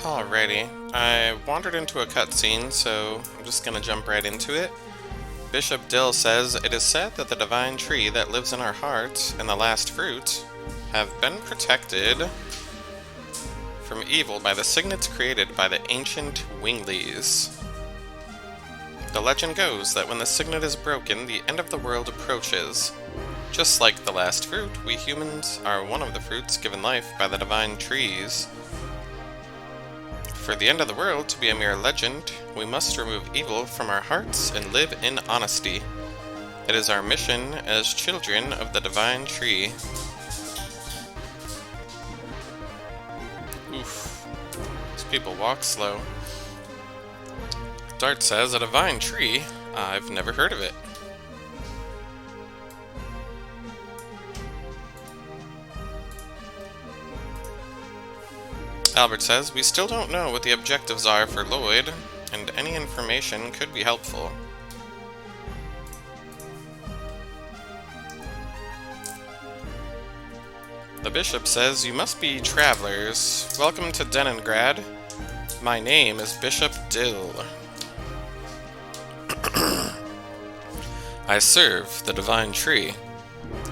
Alrighty, I wandered into a cutscene, so I'm just gonna jump right into it. Bishop Dill says, "It is said that the divine tree that lives in our hearts and the last fruit have been protected from evil by the signets created by the ancient Winglies. The legend goes that when the signet is broken, the end of the world approaches. Just like the last fruit, we humans are one of the fruits given life by the divine trees. For the end of the world to be a mere legend, we must remove evil from our hearts and live in honesty. It is our mission as children of the divine tree." Oof. These people walk slow. Dart says, "A divine tree? I've never heard of it." Albert says, "We still don't know what the objectives are for Lloyd, and any information could be helpful." The bishop says, "You must be travelers. Welcome to Denengrad. My name is Bishop Dill. I serve the divine tree."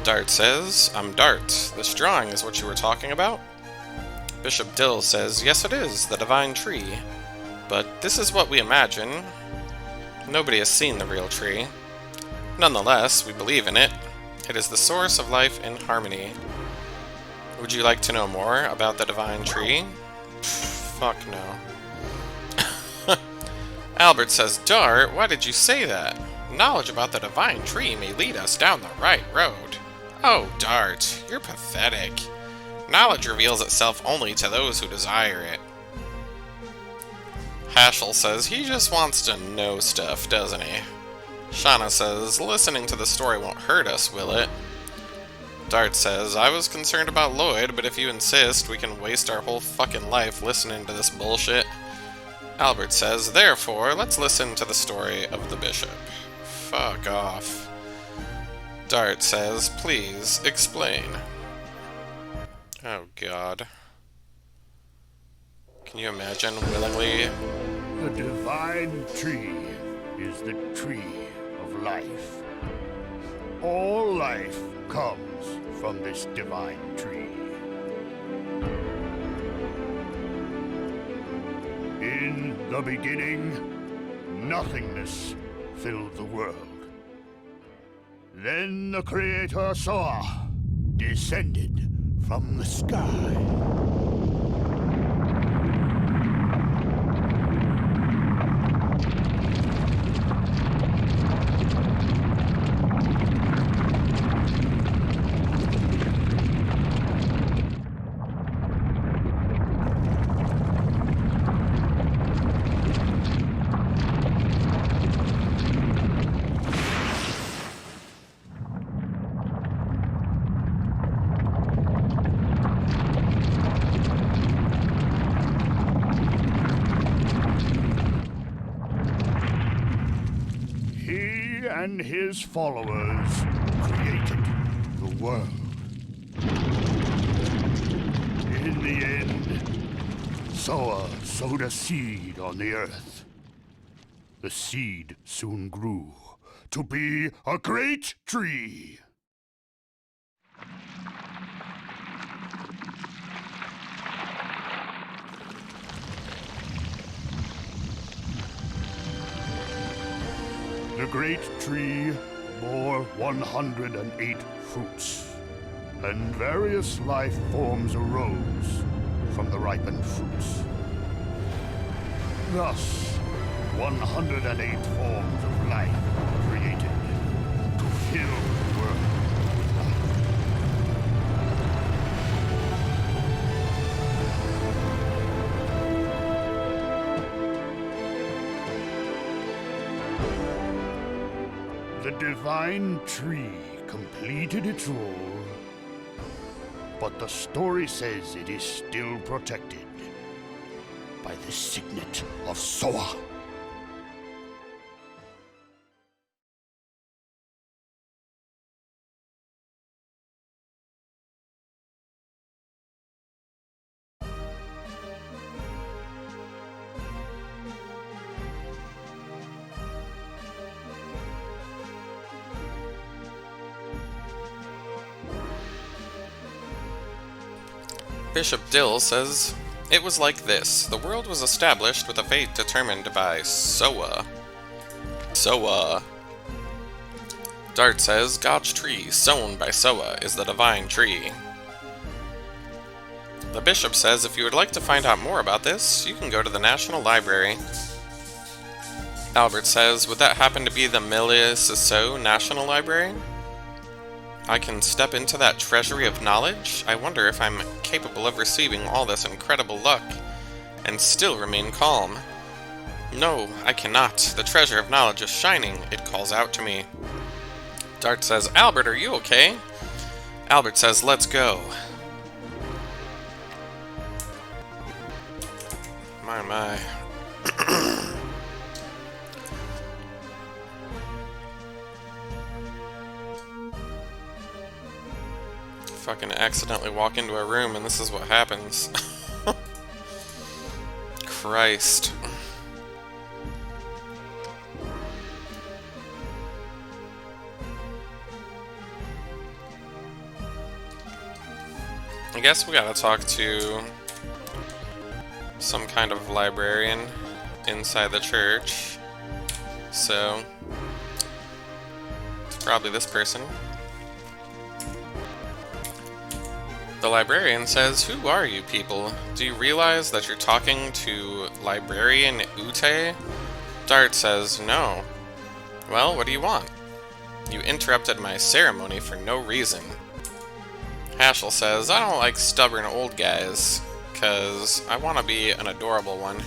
Dart says, "I'm Dart. This drawing is what you were talking about?" Bishop Dill says, "Yes, it is, the divine tree. But this is what we imagine. Nobody has seen the real tree. Nonetheless, we believe in it. It is the source of life and harmony. Would you like to know more about the divine tree?" Fuck no. Albert says, "Dart, why did you say that? Knowledge about the divine tree may lead us down the right road." Oh, Dart, you're pathetic. Knowledge reveals itself only to those who desire it. Haschel says, "He just wants to know stuff, doesn't he?" Shauna says, "Listening to the story won't hurt us, will it?" Dart says, "I was concerned about Lloyd, but if you insist, we can waste our whole fucking life listening to this bullshit." Albert says, "Therefore, let's listen to the story of the bishop." Fuck off. Dart says, "Please, explain." Oh god. Can you imagine willingly? The divine tree is the tree of life. All life comes from this divine tree. In the beginning, nothingness filled the world. Then the Creator saw, descended from the sky. And his followers created the world. In the end, Soa sowed a seed on the earth. The seed soon grew to be a great tree. The great tree bore 108 fruits, and various life forms arose from the ripened fruits. Thus, 108 forms of life were created to fill the world with life. The divine tree completed its role, but the story says it is still protected by the signet of Soa. Bishop Dill says, "It was like this. The world was established with a fate determined by Soa." Soa. Dart says, "God's tree, sown by Soa, is the divine tree." The bishop says, "If you would like to find out more about this, you can go to the National Library." Albert says, "Would that happen to be the ePSXe National Library? I can step into that treasury of knowledge? I wonder if I'm capable of receiving all this incredible luck and still remain calm. No, I cannot. The treasure of knowledge is shining. It calls out to me." Dart says, "Albert, are you okay?" Albert says, "Let's go." My. Fucking accidentally walk into a room and this is what happens. Christ. I guess we gotta talk to some kind of librarian inside the church. So, it's probably this person. The librarian says, "Who are you people? Do you realize that you're talking to Librarian Ute?" Dart says, "No." "Well, what do you want? You interrupted my ceremony for no reason." Haschel says, "I don't like stubborn old guys, 'cause I want to be an adorable one."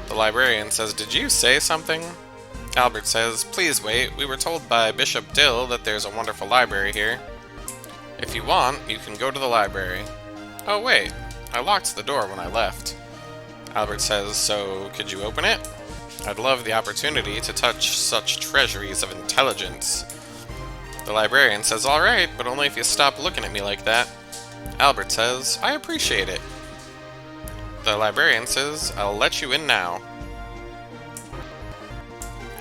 The librarian says, "Did you say something?" Albert says, "Please wait. We were told by Bishop Dill that there's a wonderful library here. If you want, you can go to the library." "Oh wait, I locked the door when I left." Albert says, "So could you open it? I'd love the opportunity to touch such treasuries of intelligence." The librarian says, "Alright, but only if you stop looking at me like that." Albert says, "I appreciate it." The librarian says, "I'll let you in now."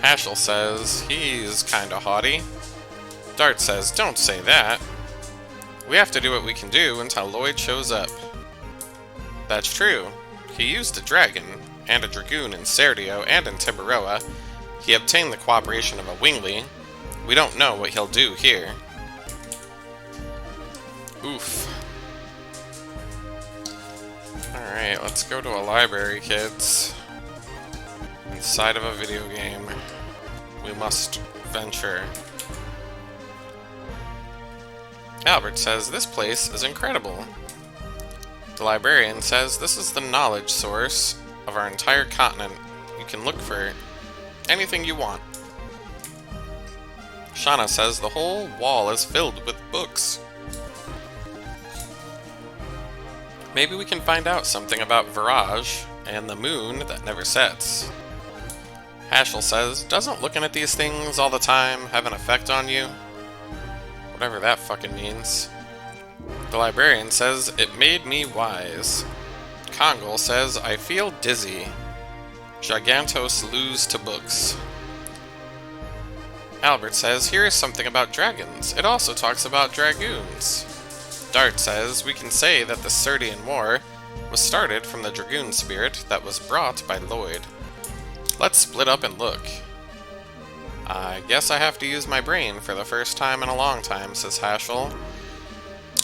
Haschel says, "He's kinda haughty." Dart says, "Don't say that. We have to do what we can do until Lloyd shows up." That's true. He used a dragon, and a dragoon in Serdio and in Tiberoa. He obtained the cooperation of a wingly. We don't know what he'll do here. Oof. Alright, let's go to a library, kids. Inside of a video game. We must venture. Albert says, "This place is incredible." The librarian says, "This is the knowledge source of our entire continent. You can look for anything you want." Shauna says, "The whole wall is filled with books. Maybe we can find out something about Virage and the moon that never sets." Haschel says, "Doesn't looking at these things all the time have an effect on you?" Whatever that fucking means. The librarian says, "It made me wise." Kongol says, "I feel dizzy." Gigantos lose to books. Albert says, "Here is something about dragons. It also talks about dragoons." Dart says, "We can say that the Serdian War was started from the dragoon spirit that was brought by Lloyd. Let's split up and look." "I guess I have to use my brain for the first time in a long time," says Haschel.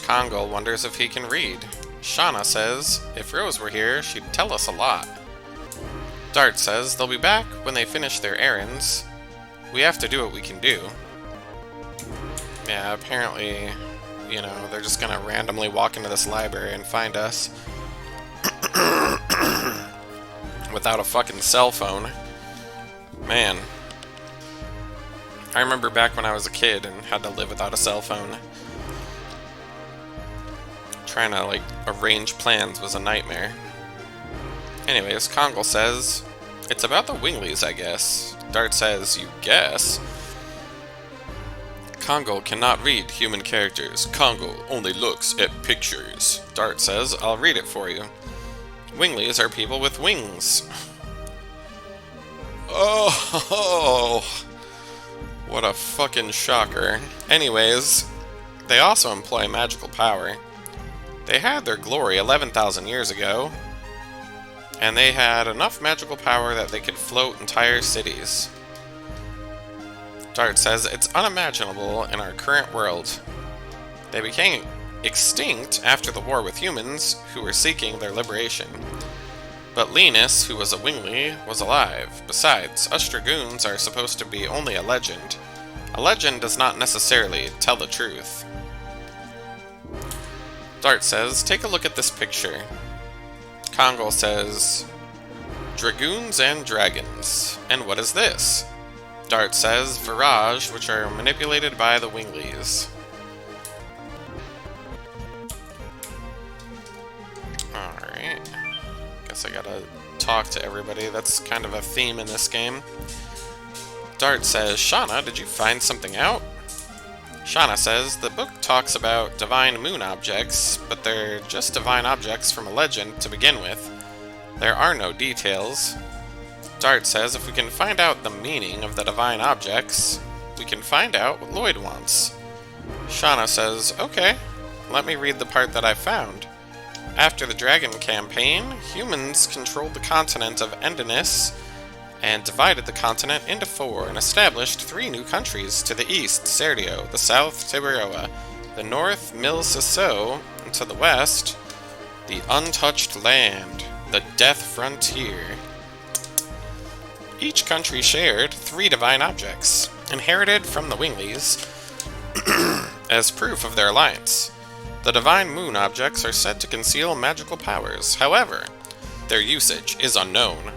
Kongol wonders if he can read. Shauna says, "If Rose were here, she'd tell us a lot." Dart says, "They'll be back when they finish their errands. We have to do what we can do." Yeah, apparently, you know, they're just gonna randomly walk into this library and find us. Without a fucking cell phone. Man. I remember back when I was a kid and had to live without a cell phone. Trying to, like, arrange plans was a nightmare. Anyways, Kongol says, "It's about the Winglies, I guess." Dart says, "You guess?" Kongol cannot read human characters. Kongol only looks at pictures. Dart says, "I'll read it for you. Winglies are people with wings." Oh, what a fucking shocker. Anyways, they also employ magical power. They had their glory 11,000 years ago, and they had enough magical power that they could float entire cities. Dart says it's unimaginable in our current world. They became extinct after the war with humans who were seeking their liberation. But Linus, who was a Wingly, was alive. Besides, us Dragoons are supposed to be only a legend. A legend does not necessarily tell the truth. Dart says, take a look at this picture. Kongol says, Dragoons and Dragons. And what is this? Dart says, Virage, which are manipulated by the Winglies. Alright. Guess I gotta talk to everybody. That's kind of a theme in this game. Dart says, Shauna, did you find something out? Shauna says, the book talks about divine moon objects, but they're just divine objects from a legend to begin with. There are no details. Dart says, if we can find out the meaning of the divine objects, we can find out what Lloyd wants. Shauna says, okay, let me read the part that I found. After the Dragon campaign, humans controlled the continent of Endinus and divided the continent into 4 and established 3 new countries: to the east, Serdio, the south, Tiberoa, the north, Mil-Siso, and to the west, the untouched land, the Death Frontier. Each country shared 3 divine objects, inherited from the Winglies, as proof of their alliance. The divine moon objects are said to conceal magical powers. However, their usage is unknown.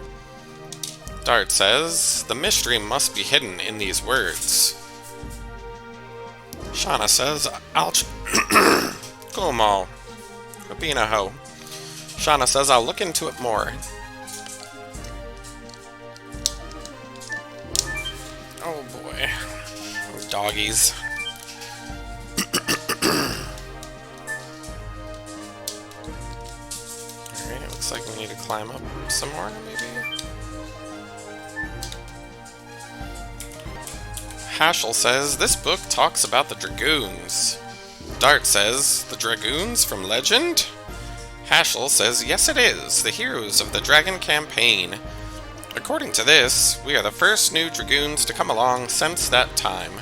Dart says, the mystery must be hidden in these words. Shauna says, Como? Quit being a hoe. Shauna says, I'll look into it more. Oh boy. Doggies. Alright, it looks like we need to climb up some more, maybe? Haschel says, this book talks about the Dragoons. Dart says, the Dragoons from Legend? Haschel says, yes it is, the heroes of the Dragon campaign. According to this, we are the first new Dragoons to come along since that time.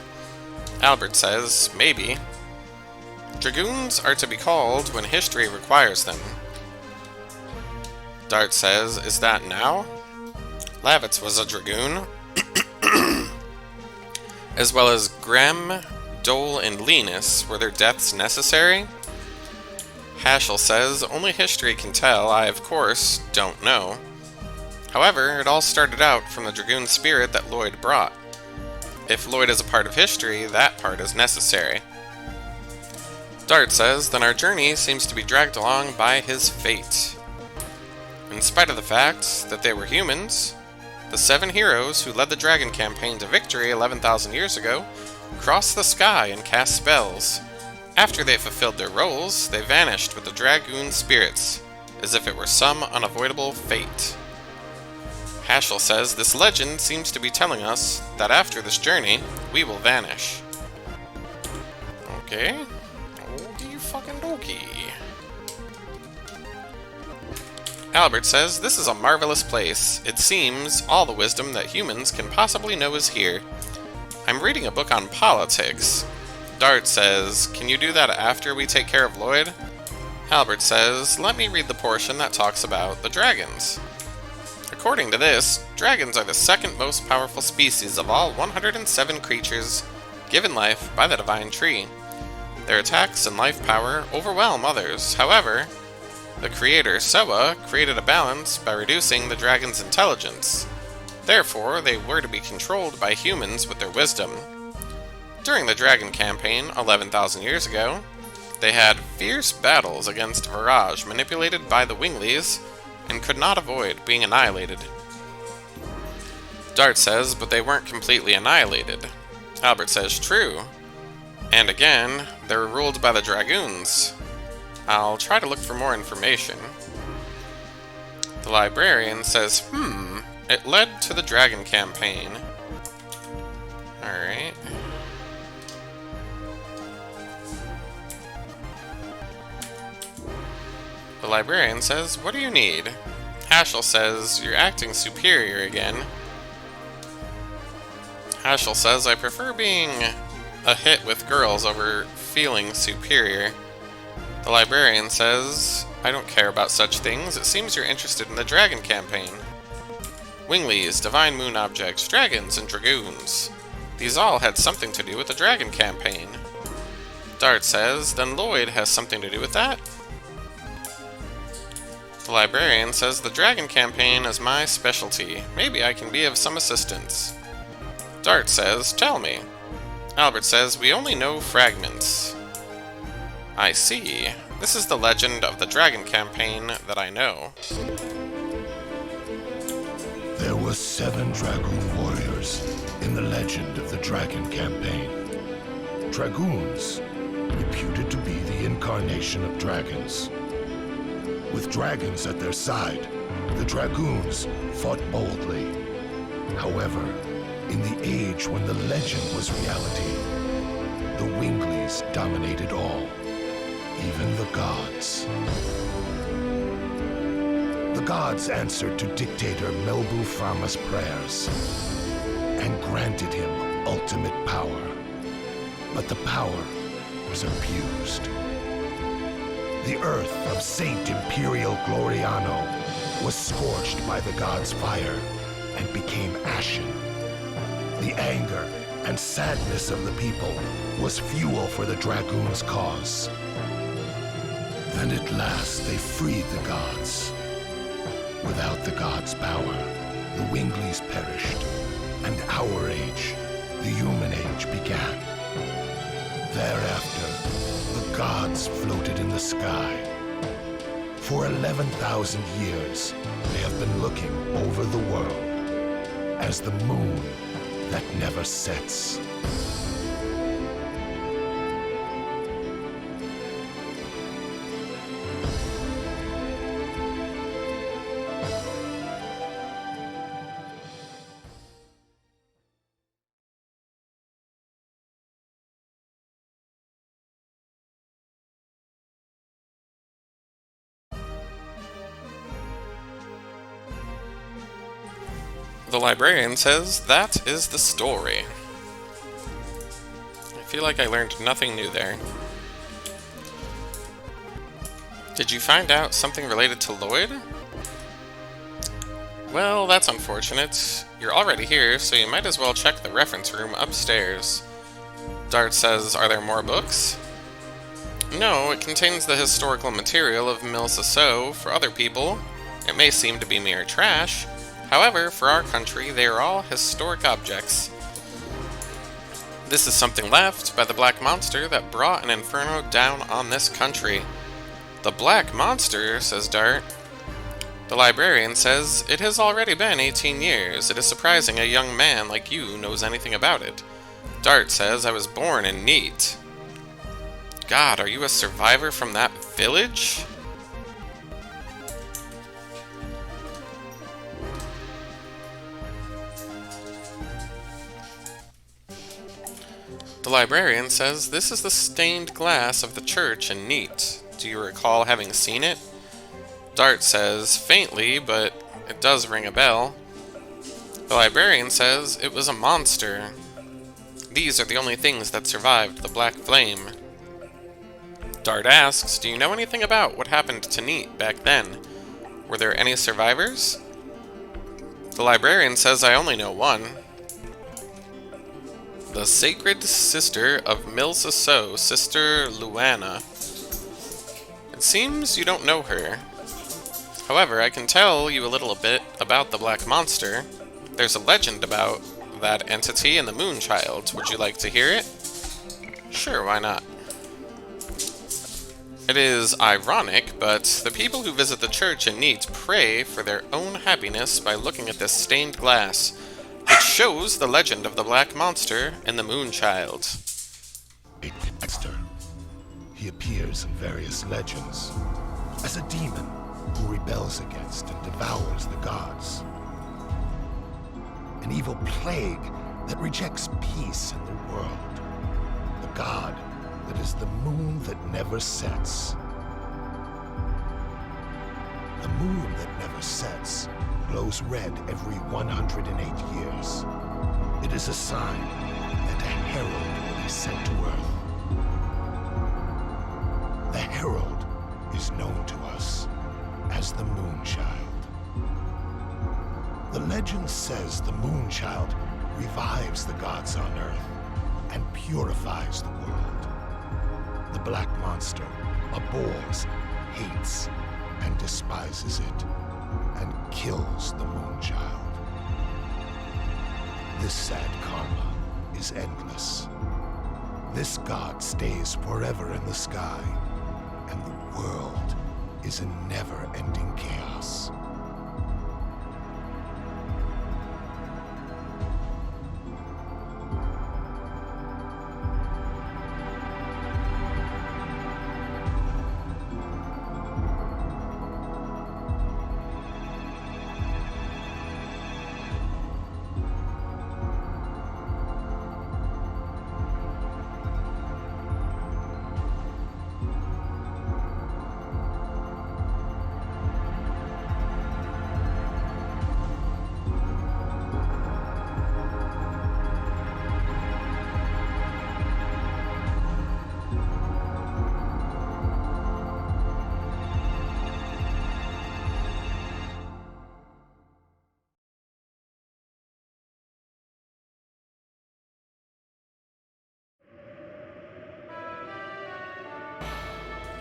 Albert says, maybe. Dragoons are to be called when history requires them. Dart says, is that now? Lavitz was a Dragoon, as well as Grem, Dole, and Linus. Were their deaths necessary? Haschel says, only history can tell. I, of course, don't know. However, it all started out from the Dragoon spirit that Lloyd brought. If Lloyd is a part of history, that part is necessary. Dart says, then our journey seems to be dragged along by his fate. In spite of the fact that they were humans, the 7 heroes who led the Dragon campaign to victory 11,000 years ago crossed the sky and cast spells. After they fulfilled their roles, they vanished with the Dragoon spirits, as if it were some unavoidable fate. Haschel says, this legend seems to be telling us that after this journey, we will vanish. Okay. Okie fucking dokie. Albert says, this is a marvelous place. It seems all the wisdom that humans can possibly know is here. I'm reading a book on politics. Dart says, can you do that after we take care of Lloyd? Albert says, let me read the portion that talks about the dragons. According to this, dragons are the second most powerful species of all 107 creatures given life by the Divine Tree. Their attacks and life power overwhelm others. However, the creator, Soa, created a balance by reducing the dragon's intelligence. Therefore, they were to be controlled by humans with their wisdom. During the Dragon campaign, 11,000 years ago, they had fierce battles against Virage manipulated by the Winglies and could not avoid being annihilated. Dart says, but they weren't completely annihilated. Albert says, true. And again, they were ruled by the Dragoons. I'll try to look for more information. The librarian says, it led to the Dragon campaign. Alright. The librarian says, what do you need? Haschel says, you're acting superior again. Haschel says, I prefer being a hit with girls over feeling superior. The librarian says, I don't care about such things. It seems you're interested in the dragon campaign. Winglies, divine moon objects, dragons, and dragoons. These all had something to do with the dragon campaign. Dart says, then Lloyd has something to do with that? The librarian says, the dragon campaign is my specialty. Maybe I can be of some assistance. Dart says, tell me. Albert says, we only know fragments. I see. This is the legend of the dragon campaign that I know. There were 7 Dragoon warriors in the legend of the dragon campaign. Dragoons, reputed to be the incarnation of dragons. With dragons at their side, the Dragoons fought boldly. However, in the age when the legend was reality, the Winglies dominated all, even the gods. The gods answered to dictator Melbu Frama's prayers and granted him ultimate power. But the power was abused. The earth of Saint Imperial Gloriano was scorched by the gods' fire and became ashen. The anger and sadness of the people was fuel for the Dragoons' cause. Then at last they freed the gods. Without the gods' power, the Winglies perished, and our age, the human age, began. Thereafter, the gods floated in the sky. For 11,000 years, they have been looking over the world as the moon that never sets. The librarian says, that is the story. I feel like I learned nothing new there. Did you find out something related to Lloyd? Well, that's unfortunate. You're already here, so you might as well check the reference room upstairs. Dart says, are there more books? No, it contains the historical material of Milsasso. For other people, it may seem to be mere trash. However, for our country, they are all historic objects. This is something left by the Black Monster that brought an inferno down on this country. The Black Monster, says Dart. The librarian says, it has already been 18 years. It is surprising a young man like you knows anything about it. Dart says, I was born in Neat. God, are you a survivor from that village? The librarian says, this is the stained glass of the church in Neat. Do you recall having seen it? Dart says, faintly, but it does ring a bell. The librarian says, it was a monster. These are the only things that survived the Black Flame. Dart asks, do you know anything about what happened to Neat back then? Were there any survivors? The librarian says, I only know one. The Sacred Sister of Milsasso, Sister Luana. It seems you don't know her. However, I can tell you a little bit about the Black Monster. There's a legend about that entity in the Moonchild. Would you like to hear it? Sure, why not? It is ironic, but the people who visit the church in Neat pray for their own happiness by looking at this stained glass, which shows the legend of the Black Monster in the Moonchild. Dexter. He appears in various legends as a demon who rebels against and devours the gods. An evil plague that rejects peace in the world. The god that is the moon that never sets. that never sets glows red every 108 years. It is a sign that a herald will be sent to Earth. The herald is known to us as the Moonchild. The legend says the Moonchild revives the gods on Earth and purifies the world. The Black Monster abhors, hates, and despises it, and kills the Moonchild. This sad karma is endless. This god stays forever in the sky, and the world is in never-ending chaos.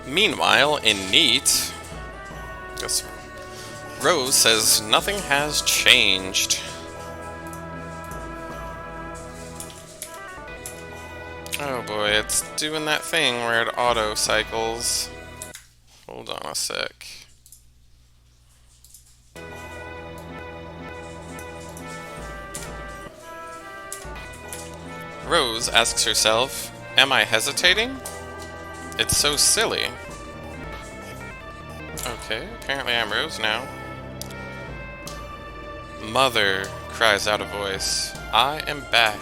Meanwhile, in Neat, Rose says nothing has changed. Oh boy, it's doing that thing where it auto cycles. Hold on a sec. Rose asks herself, am I hesitating? It's so silly. Okay, apparently I'm Rose now. Mother, cries out a voice. I am back.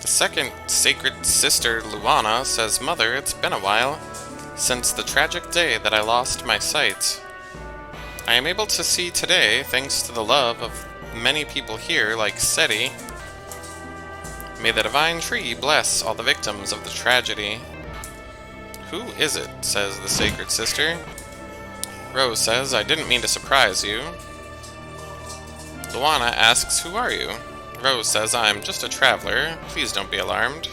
The second sacred sister, Luana, says, Mother, it's been a while since the tragic day that I lost my sight. I am able to see today thanks to the love of many people here like Seti. May the divine tree bless all the victims of the tragedy. Who is it? Says the sacred sister. Rose says, I didn't mean to surprise you. Luana asks, who are you? Rose says, I'm just a traveler. Please don't be alarmed.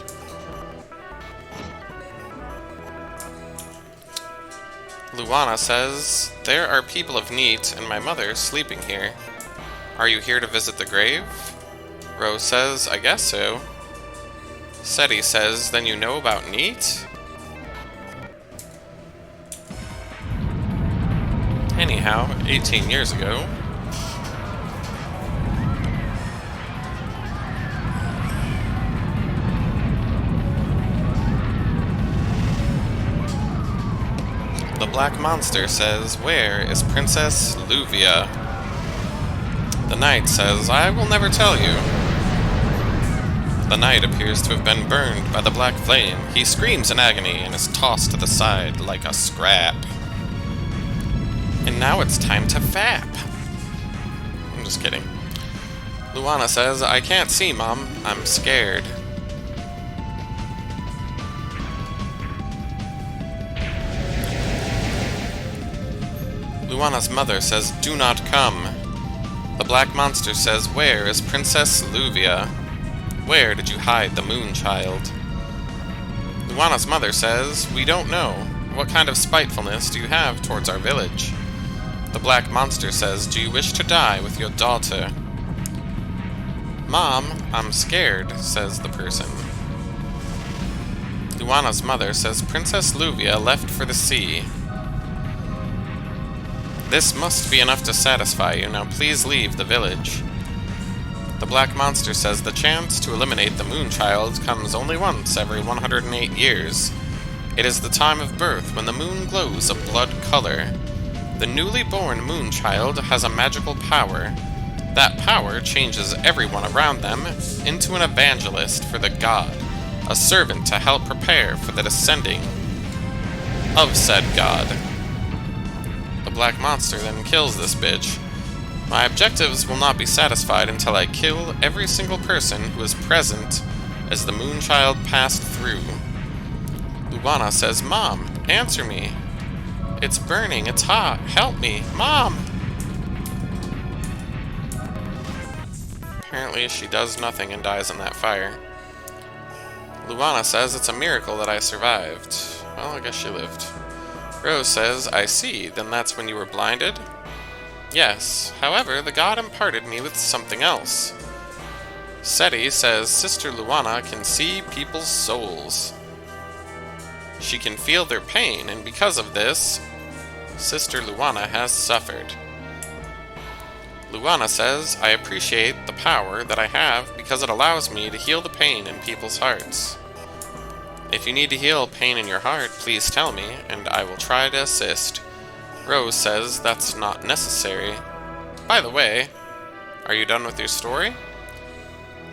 Luana says, there are people of Neat and my mother sleeping here. Are you here to visit the grave? Rose says, I guess so. Seti says, then you know about Neat? Anyhow, 18 years ago, the Black Monster says, where is Princess Luvia? The Knight says, I will never tell you. The Knight appears to have been burned by the black flame. He screams in agony and is tossed to the side like a scrap. And now it's time to fap. I'm just kidding. Luana says, I can't see, Mom. I'm scared. Luana's mother says, do not come. The Black Monster says, where is Princess Luvia? Where did you hide the Moonchild? Luana's mother says, we don't know. What kind of spitefulness do you have towards our village? The Black Monster says, do you wish to die with your daughter? Mom, I'm scared, says the person. Luana's mother says, Princess Luvia left for the sea. This must be enough to satisfy you. Now please leave the village. The Black Monster says the chance to eliminate the Moonchild comes only once every 108 years. It is the time of birth when the moon glows a blood color. The newly born Moonchild has a magical power. That power changes everyone around them into an evangelist for the god, a servant to help prepare for the descending of said god. The The black monster then kills this bitch. My objectives will not be satisfied until I kill every single person who was present as the Moonchild passed through. Luana says, "Mom, answer me. It's burning, it's hot, help me, Mom!" Apparently she does nothing and dies in that fire. Luana says, "It's a miracle that I survived." Well, I guess she lived. Rose says, "I see, then that's when you were blinded?" "Yes, however, the god imparted me with something else." Seti says, "Sister Luana can see people's souls. She can feel their pain, and because of this, Sister Luana has suffered." Luana says, "I appreciate the power that I have because it allows me to heal the pain in people's hearts. If you need to heal pain in your heart, please tell me, and I will try to assist." Rose says that's not necessary. "By the way, are you done with your story?"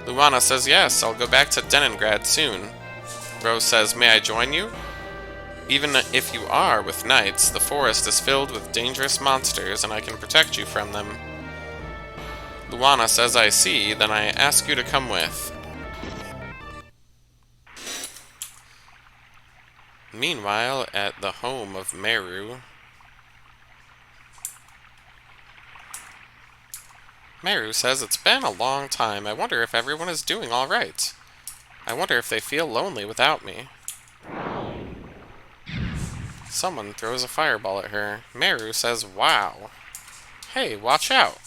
Luana says, "Yes, I'll go back to Leningrad soon." Rose says, "May I join you?" "Even if you are with knights, the forest is filled with dangerous monsters and I can protect you from them." Luana says, "I see, then I ask you to come with." Meanwhile, at the home of Meru, Meru says, "It's been a long time. I wonder if everyone is doing all right. I wonder if they feel lonely without me." Someone throws a fireball at her. Meru says, "Wow. Hey, watch out.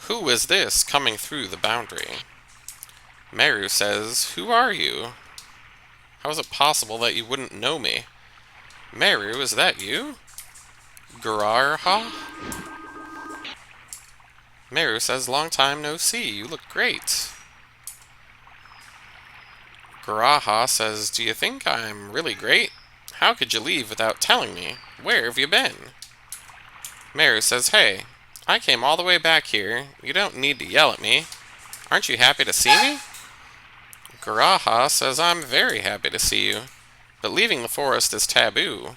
Who is this coming through the boundary?" Meru says, "Who are you? How is it possible that you wouldn't know me?" "Meru, is that you? Gararha?" Meru says, "Long time no see. You look great." Garaha says, "Do you think I'm really great? How could you leave without telling me? Where have you been?" Meru says, "Hey, I came all the way back here. You don't need to yell at me. Aren't you happy to see me?" Garaha says, "I'm very happy to see you, but leaving the forest is taboo.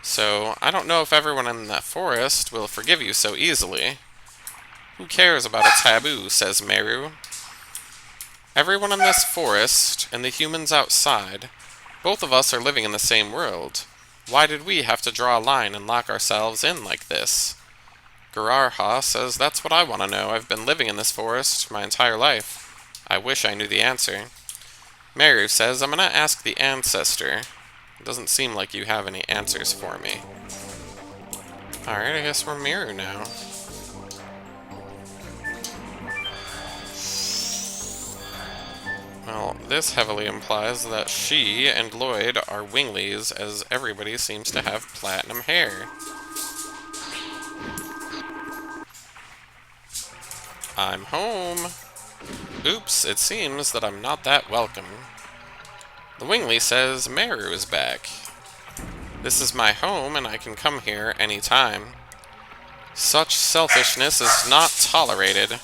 So, I don't know if everyone in that forest will forgive you so easily." "Who cares about a taboo?" says Meru. "Everyone in this forest and the humans outside, both of us are living in the same world. Why did we have to draw a line and lock ourselves in like this?" Gararha says, "That's what I want to know. I've been living in this forest my entire life. I wish I knew the answer." Meru says, "I'm gonna ask the ancestor. It doesn't seem like you have any answers for me." Alright, I guess we're Meru now. Well, this heavily implies that she and Lloyd are winglies, as everybody seems to have platinum hair. I'm home. Oops, it seems that I'm not that welcome. The Wingly says Meru is back. "This is my home and I can come here anytime. Such selfishness is not tolerated.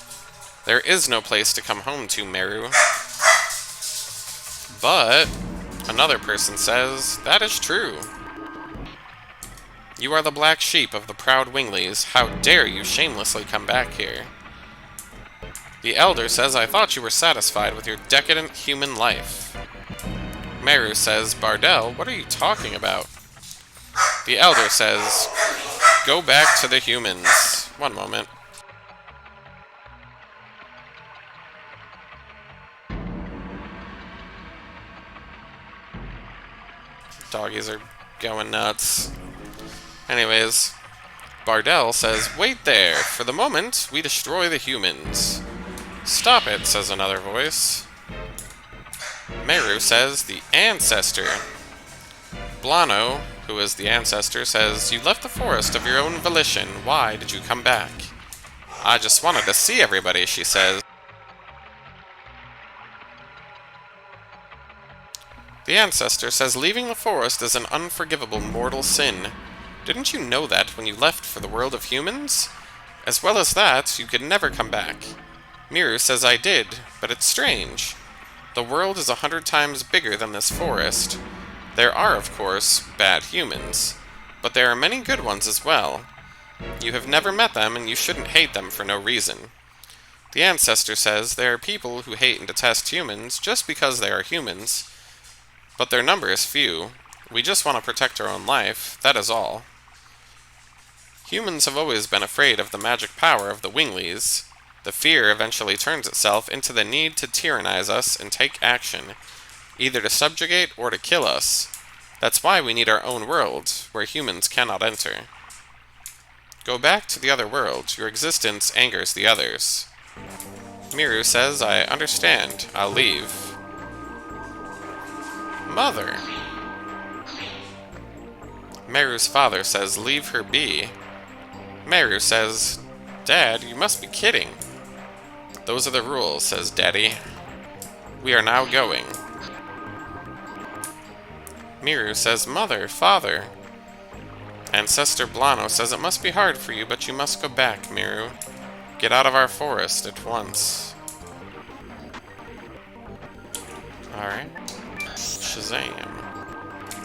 There is no place to come home to, Meru." But another person says, "That is true. You are the black sheep of the proud Winglies. How dare you shamelessly come back here?" The elder says, "I thought you were satisfied with your decadent human life." Meru says, "Bardell, what are you talking about?" The elder says, "Go back to the humans." One moment. Doggies are going nuts. Anyways, Bardell says, "Wait there. For the moment, we destroy the humans." "Stop it," says another voice. Meru says, "The ancestor." Blano, who is the ancestor, says, "You left the forest of your own volition. Why did you come back?" "I just wanted to see everybody," she says. The ancestor says, "Leaving the forest is an unforgivable mortal sin. Didn't you know that when you left for the world of humans? As well as that, you could never come back." Meru says, "I did, but it's strange. The world is 100 times bigger than this forest. There are, of course, bad humans. But there are many good ones as well. You have never met them, and you shouldn't hate them for no reason. The ancestor says there are people who hate and detest humans just because they are humans, but their number is few. We just want to protect our own life, that is all. Humans have always been afraid of the magic power of the Winglies. The fear eventually turns itself into the need to tyrannize us and take action, either to subjugate or to kill us. That's why we need our own world, where humans cannot enter. Go back to the other world. Your existence angers the others. Miru says, I understand. I'll leave. Mother. Meru's father says, leave her be. Meru says, Dad, you must be kidding. Those are the rules, says Daddy. We are now going. Miru says, Mother, Father. Ancestor Blano says, it must be hard for you, but you must go back, Miru. Get out of our forest at once. Alright. Shazam.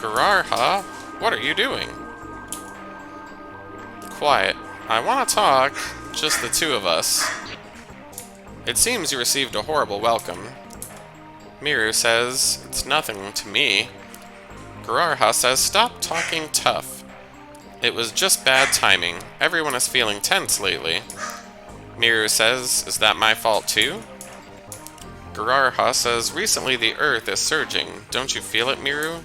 Gararha, what are you doing? Quiet. I want to talk, just the two of us. It seems you received a horrible welcome. Miru says, it's nothing to me. Gararha says, stop talking tough. It was just bad timing. Everyone is feeling tense lately. Miru says, is that my fault too? Gararha says, recently the earth is surging. Don't you feel it, Miru?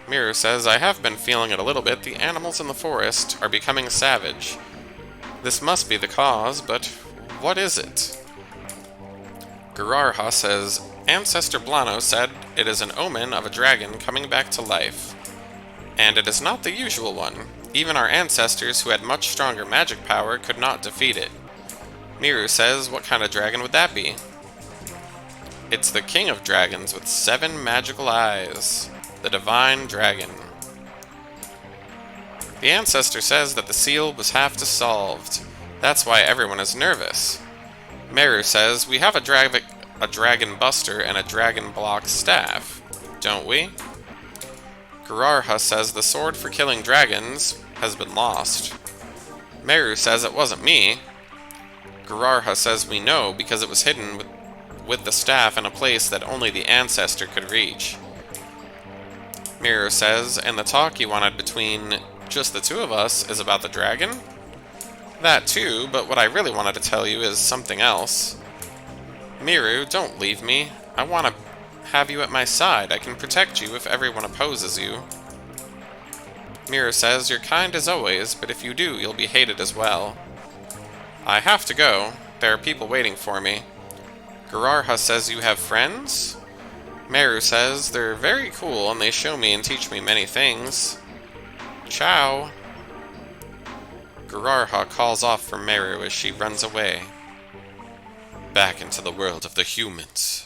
Miru says, I have been feeling it a little bit. The animals in the forest are becoming savage. This must be the cause, but what is it? Gararha says, Ancestor Blano said it is an omen of a dragon coming back to life. And it is not the usual one. Even our ancestors who had much stronger magic power could not defeat it. Miru says, what kind of dragon would that be? It's the king of dragons with 7 magical eyes. The Divine Dragon. The ancestor says that the seal was half dissolved. That's why everyone is nervous. Meru says, we have a dragon buster and a dragon block staff, don't we? Gararha says the sword for killing dragons has been lost. Meru says it wasn't me. Gararha says we know because it was hidden with the staff in a place that only the ancestor could reach. Miru says, and the talk you wanted between just the two of us is about the dragon? That too, but what I really wanted to tell you is something else. Miru, don't leave me. I want to have you at my side. I can protect you if everyone opposes you. Miru says, you're kind as always, but if you do, you'll be hated as well. I have to go. There are people waiting for me. Gararha says you have friends? Meru says, they're very cool and they show me and teach me many things. Ciao. Gararha calls off for Meru as she runs away. Back into the world of the humans.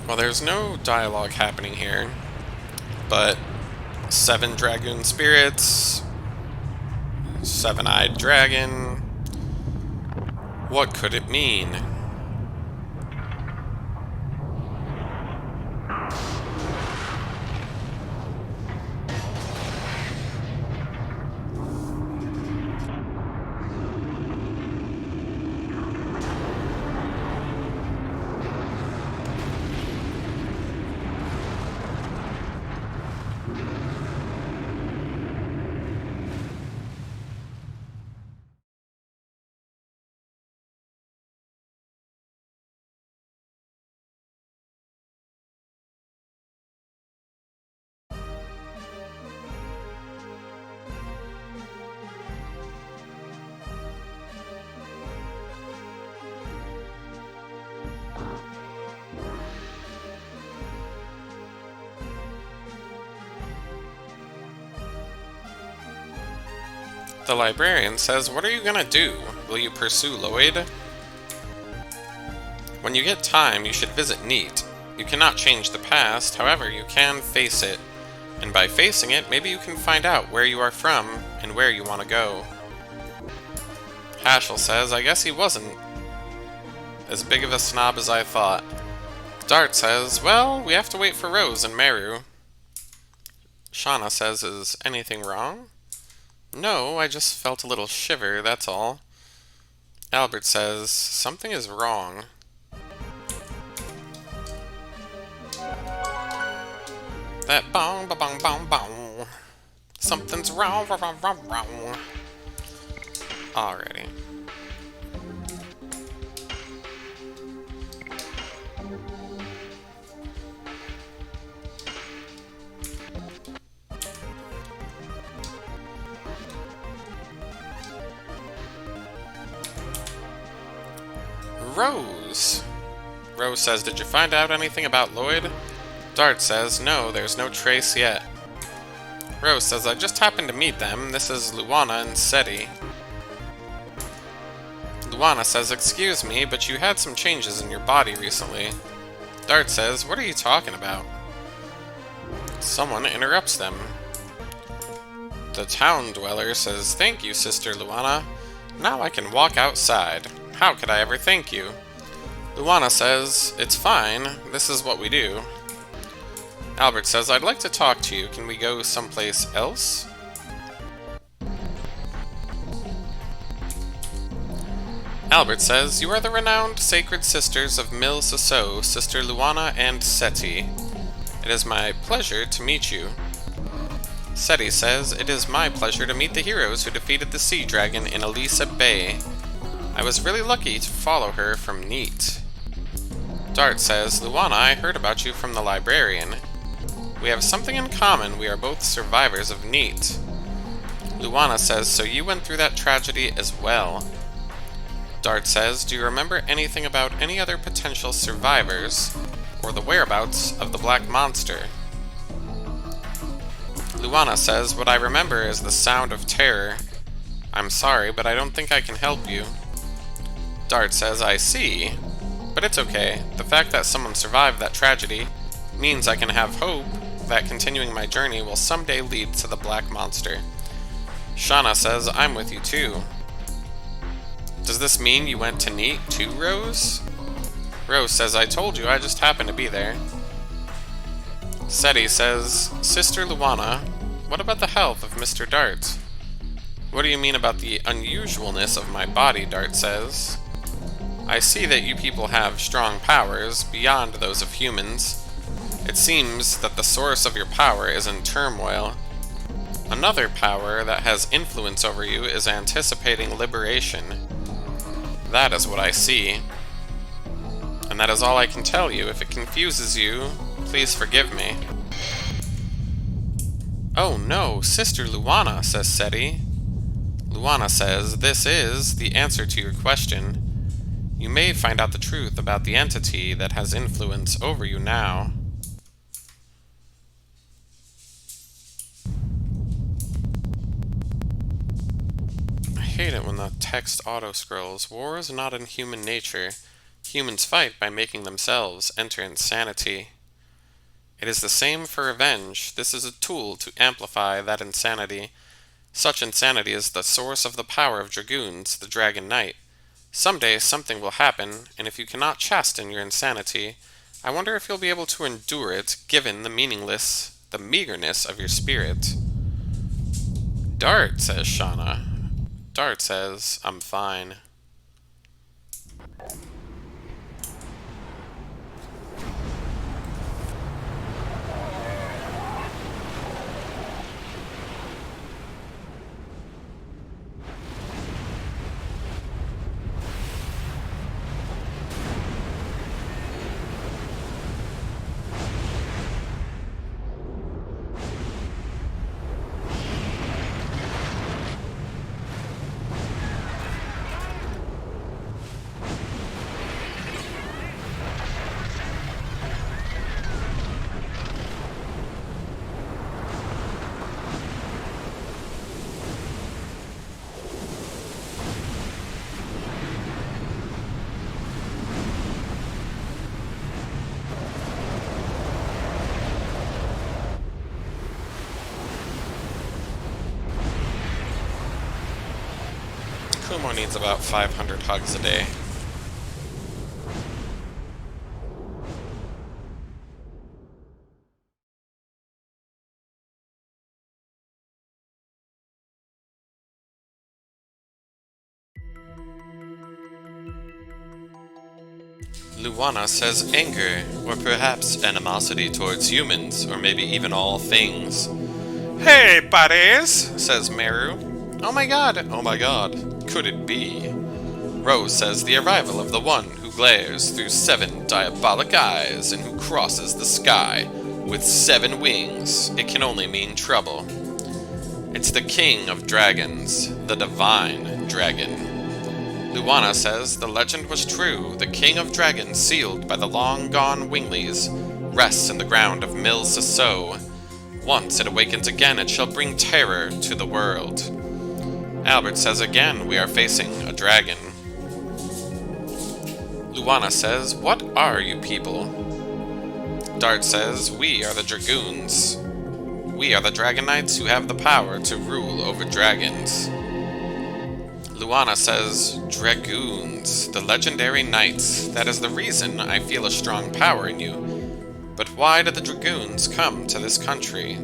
Well, there's no dialogue happening here, but 7 Dragoon spirits, 7-eyed dragon. What could it mean? The librarian says, what are you gonna do? Will you pursue Lloyd? When you get time, you should visit Neat. You cannot change the past, however, you can face it. And by facing it, maybe you can find out where you are from and where you want to go. Haschel says, I guess he wasn't as big of a snob as I thought. Dart says, well, we have to wait for Rose and Meru. Shauna says, is anything wrong? No, I just felt a little shiver, that's all. Albert says, something is wrong. That bong, ba bong, bong, bong. Something's wrong, wrong, wrong, wrong. Alrighty. Rose. Rose says, did you find out anything about Lloyd? Dart says, no, there's no trace yet. Rose says, I just happened to meet them. This is Luana and Seti. Luana says, excuse me, but you had some changes in your body recently. Dart says, what are you talking about? Someone interrupts them. The town dweller says, thank you, Sister Luana. Now I can walk outside. How could I ever thank you? Luana says, it's fine. This is what we do. Albert says, I'd like to talk to you. Can we go someplace else? Albert says, you are the renowned sacred sisters of Mil Sasso, Sister Luana and Seti. It is my pleasure to meet you. Seti says, it is my pleasure to meet the heroes who defeated the sea dragon in Elisa Bay. I was really lucky to follow her from Neat. Dart says, Luana, I heard about you from the librarian. We have something in common. We are both survivors of Neat. Luana says, so you went through that tragedy as well. Dart says, do you remember anything about any other potential survivors, or the whereabouts of the Black Monster? Luana says, what I remember is the sound of terror. I'm sorry, but I don't think I can help you. Dart says, I see. But it's okay. The fact that someone survived that tragedy means I can have hope that continuing my journey will someday lead to the Black Monster. Shauna says, I'm with you too. Does this mean you went to Neat too, Rose? Rose says, I told you, I just happened to be there. Seti says, Sister Luana, what about the health of Mr. Dart? What do you mean about the unusualness of my body, Dart says. I see that you people have strong powers beyond those of humans. It seems that the source of your power is in turmoil. Another power that has influence over you is anticipating liberation. That is what I see. And that is all I can tell you. If it confuses you, please forgive me. Oh no, Sister Luana, says Seti. Luana says, this is the answer to your question. You may find out the truth about the entity that has influence over you now. I hate it when the text auto-scrolls. War is not in human nature. Humans fight by making themselves enter insanity. It is the same for revenge. This is a tool to amplify that insanity. Such insanity is the source of the power of Dragoons, the Dragon Knight. Someday something will happen, and if you cannot chasten your insanity, I wonder if you'll be able to endure it, given the meagerness of your spirit. Dart, says Shauna. Dart says, I'm fine. Kumo needs about 500 hugs a day. Luana says anger, or perhaps animosity towards humans, or maybe even all things. Hey, buddies, says Meru. Oh my god, could it be? Rose says the arrival of the one who glares through 7 diabolic eyes and who crosses the sky with 7 wings. It can only mean trouble. It's the king of dragons, the divine dragon. Luana says the legend was true. The king of dragons, sealed by the long-gone Winglies, rests in the ground of Mil Sasso. Once it awakens again, it shall bring terror to the world. Albert says again we are facing a dragon. Luana says, what are you people? Dart says, we are the Dragoons. We are the Dragon Knights who have the power to rule over dragons. Luana says, Dragoons, the legendary knights. That is the reason I feel a strong power in you. But why did the Dragoons come to this country?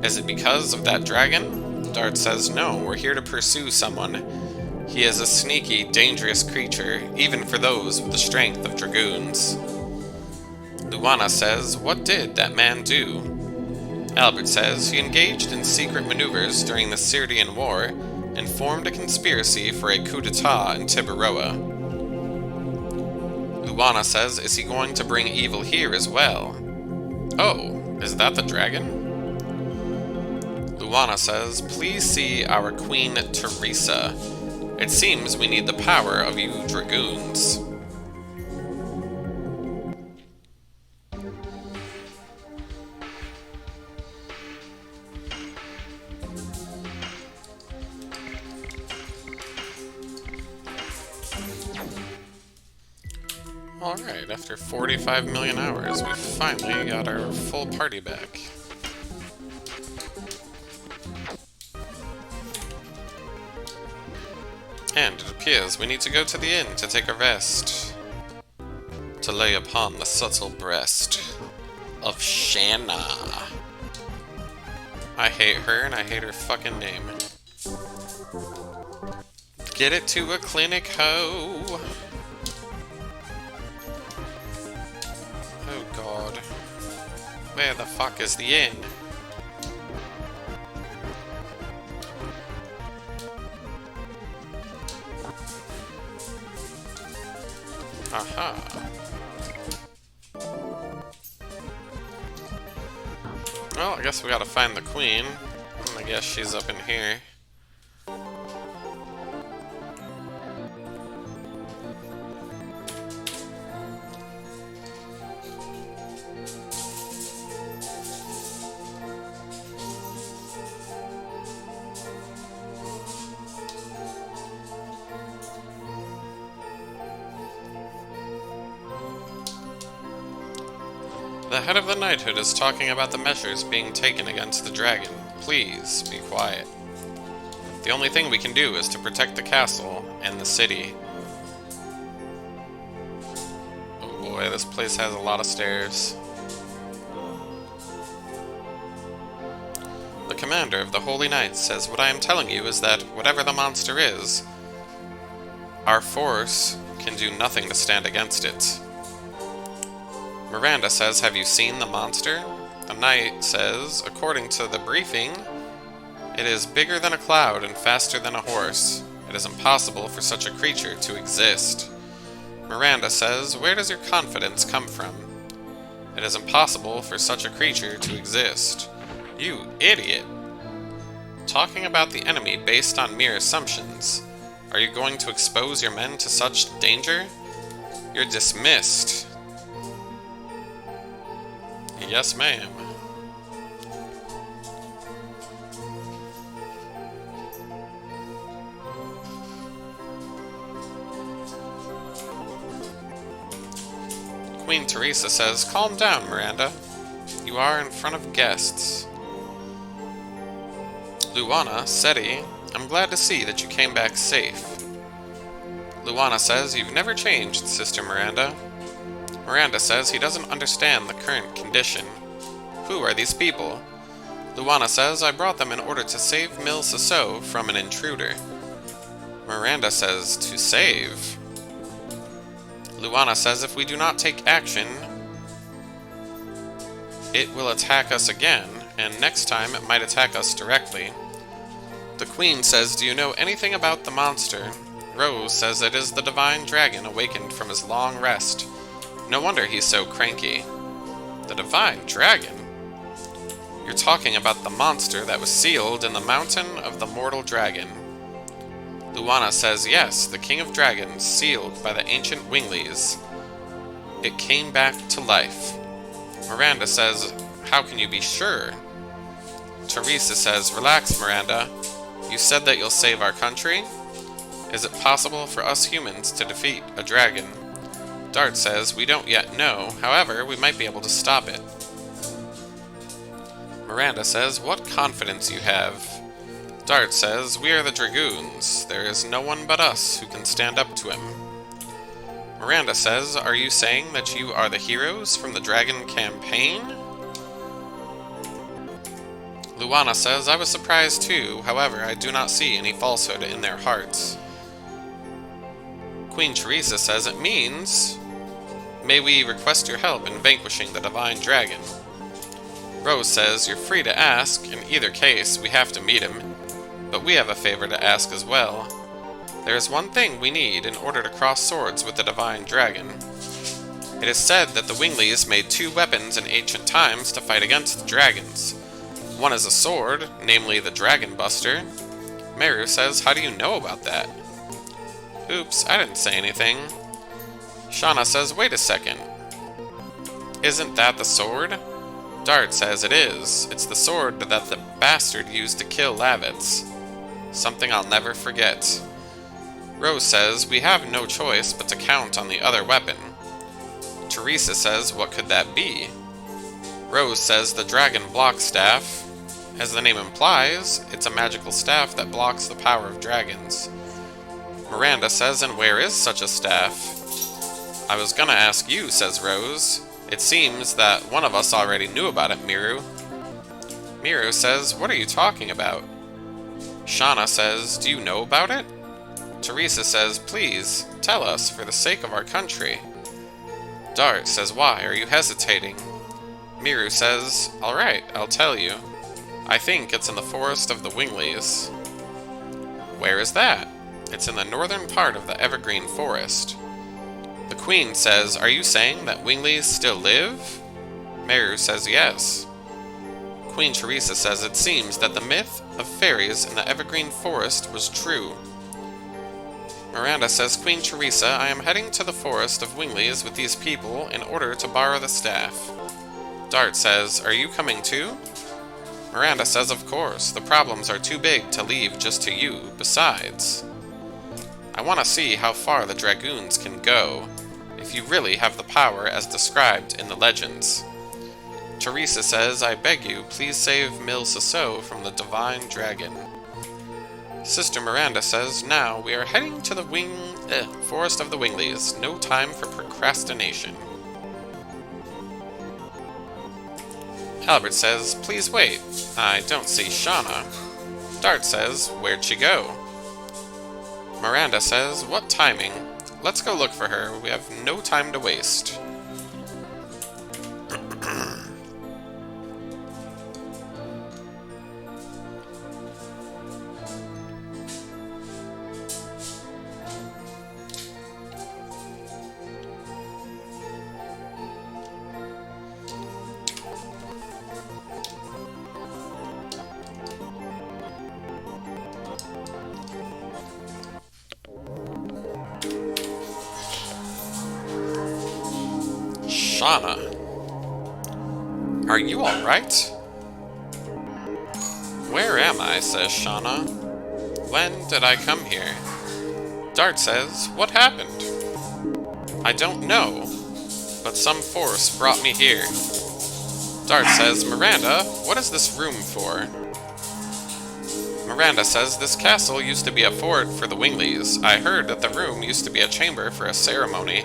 Is it because of that dragon? Dart says, no, we're here to pursue someone. He is a sneaky, dangerous creature, even for those with the strength of Dragoons. Luana says, what did that man do? Albert says, he engaged in secret maneuvers during the Syrdian War, and formed a conspiracy for a coup d'etat in Tiburoa. Luana says, is he going to bring evil here as well? Oh, is that the dragon? Luana says, please see our Queen Teresa. It seems we need the power of you Dragoons. Alright, after 45 million hours, we finally got our full party back. And it appears we need to go to the inn to take a rest. To lay upon the subtle breast of Shanna. I hate her and I hate her fucking name. Get it to a clinic, ho! Oh god. Where the fuck is the inn? Aha. Well, I guess we gotta find the queen. I guess she's up in here. The head of the knighthood is talking about the measures being taken against the dragon. Please, be quiet. The only thing we can do is to protect the castle and the city. Oh boy, this place has a lot of stairs. The commander of the Holy Knights says what I am telling you is that whatever the monster is, our force can do nothing to stand against it. Miranda says, have you seen the monster? The knight says, according to the briefing, it is bigger than a cloud and faster than a horse. It is impossible for such a creature to exist. Miranda says, where does your confidence come from? It is impossible for such a creature to exist. You idiot! Talking about the enemy based on mere assumptions. Are you going to expose your men to such danger? You're dismissed. Yes, ma'am. Queen Teresa says, calm down, Miranda. You are in front of guests. Luana, Seti, I'm glad to see that you came back safe. Luana says, "You've never changed, Sister Miranda." Miranda says he doesn't understand the current condition. Who are these people? Luana says, "I brought them in order to save Mil Sasso from an intruder." Miranda says, "To save?" Luana says, "If we do not take action, it will attack us again, and next time it might attack us directly." The Queen says, "Do you know anything about the monster?" Rose says it is the divine dragon awakened from his long rest. No wonder he's so cranky. The divine dragon? You're talking about the monster that was sealed in the mountain of the mortal dragon. Luana says, "Yes, the king of dragons, sealed by the ancient Winglies. It came back to life." Miranda says, "How can you be sure?" Teresa says, "Relax, Miranda. You said that you'll save our country? Is it possible for us humans to defeat a dragon?" Dart says, "We don't yet know. However, we might be able to stop it." Miranda says, "What confidence you have." Dart says, "We are the Dragoons. There is no one but us who can stand up to him." Miranda says, "Are you saying that you are the heroes from the Dragon campaign?" Luana says, "I was surprised too. However, I do not see any falsehood in their hearts." Queen Teresa says, "It means, may we request your help in vanquishing the divine dragon?" Rose says, "You're free to ask. In either case, we have to meet him. But we have a favor to ask as well. There is one thing we need in order to cross swords with the divine dragon. It is said that the Winglies made 2 weapons in ancient times to fight against the dragons. One is a sword, namely the Dragon Buster." Meru says, "How do you know about that?" Oops, I didn't say anything. Shauna says, "Wait a second. Isn't that the sword?" Dart says it is. It's the sword that the bastard used to kill Lavitz. Something I'll never forget. Rose says, "We have no choice but to count on the other weapon." Teresa says, "What could that be?" Rose says, "The Dragon Block Staff. As the name implies, it's a magical staff that blocks the power of dragons." Miranda says, "And where is such a staff?" "I was gonna ask you," says Rose. "It seems that one of us already knew about it, Miru." Miru says, "What are you talking about?" Shauna says, "Do you know about it?" Teresa says, "Please, tell us, for the sake of our country." Dart says, "Why are you hesitating?" Miru says, "Alright, I'll tell you. I think it's in the forest of the Winglies." "Where is that?" "It's in the northern part of the evergreen forest." The Queen says, "Are you saying that Winglies still live?" Meru says, "Yes." Queen Teresa says, "It seems that the myth of fairies in the evergreen forest was true." Miranda says, "Queen Teresa, I am heading to the forest of Winglies with these people in order to borrow the staff." Dart says, "Are you coming too?" Miranda says, "Of course. The problems are too big to leave just to you. Besides, I want to see how far the Dragoons can go, if you really have the power as described in the legends." Teresa says, "I beg you, please save Mil Sasso from the divine dragon." Sister Miranda says, "Now we are heading to the forest of the Winglies. No time for procrastination." Albert says, "Please wait. I don't see Shauna." Dart says, "Where'd she go?" Miranda says, "What timing? Let's go look for her. We have no time to waste." Shauna. "Are you alright?" "Where am I?" says Shauna. "When did I come here?" Dart says, "What happened?" "I don't know, but some force brought me here." Dart says, "Miranda, what is this room for?" Miranda says this castle used to be a fort for the Wingleys. I heard that the room used to be a chamber for a ceremony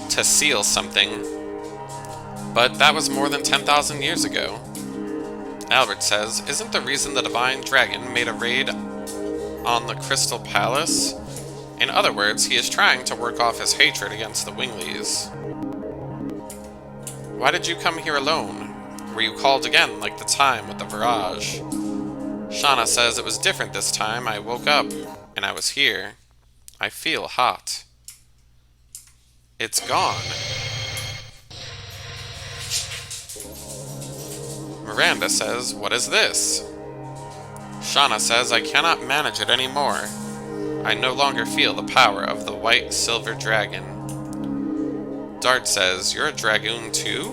to seal something, but that was more than 10,000 years ago. Albert says, isn't the reason the Divine Dragon made a raid on the Crystal Palace? In other words, he is trying to work off his hatred against the Wingleys. Why did you come here alone? Were you called again, like the time with the barrage? Shauna says it was different this time. I woke up, and I was here. I feel hot. It's gone. Miranda says, what is this? Shauna says, I cannot manage it anymore. I no longer feel the power of the white silver dragon. Dart says, you're a Dragoon too?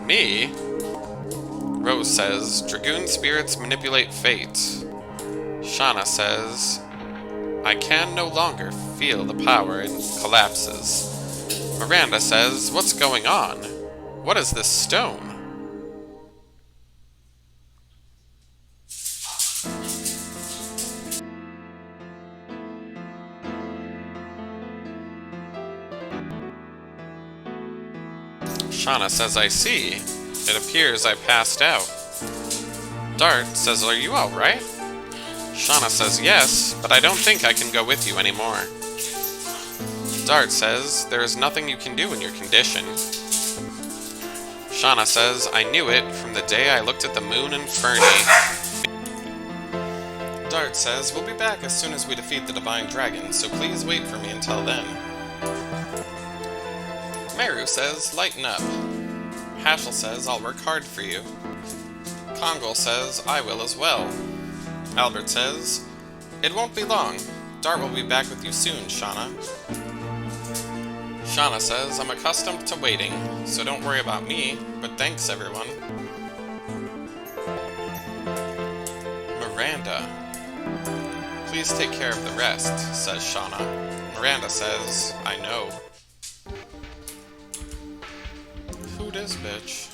Me? Rose says, Dragoon spirits manipulate fate. Shauna says, I can no longer feel the power and collapses. Miranda says, what's going on? What is this stone? Shauna says, I see. It appears I passed out. Dart says, are you alright? Shauna says, yes, but I don't think I can go with you anymore. Dart says, there is nothing you can do in your condition. Shauna says, I knew it from the day I looked at the moon and Fernie. Dart says, we'll be back as soon as we defeat the Divine Dragon, so please wait for me until then. Meru says, lighten up. Haschel says, I'll work hard for you. Kongol says, I will as well. Albert says, it won't be long. Dart will be back with you soon, Shauna. Shauna says, I'm accustomed to waiting, so don't worry about me, but thanks everyone. Miranda. Please take care of the rest, says Shauna. Miranda says, I know. Who dis, bitch?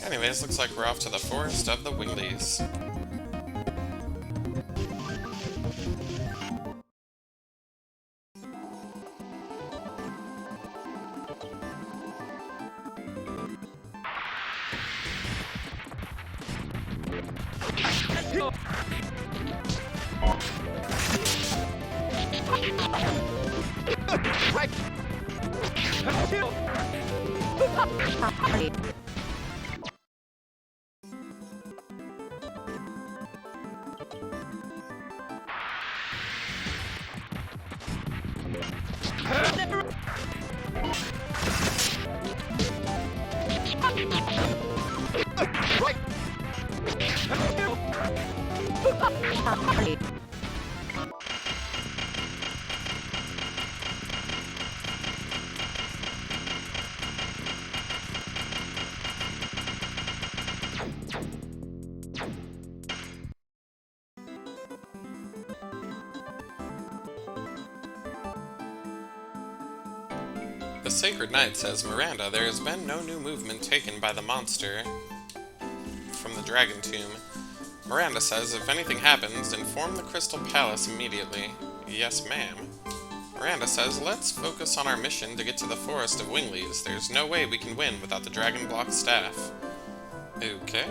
Anyways, looks like we're off to the Forest of the Wingleys. The Sacred Knight says, Miranda, there has been no new movement taken by the monster from the Dragon Tomb. Miranda says, if anything happens, inform the Crystal Palace immediately. Yes, ma'am. Miranda says, let's focus on our mission to get to the Forest of Wingleys. There's no way we can win without the Dragon Block staff. Okay.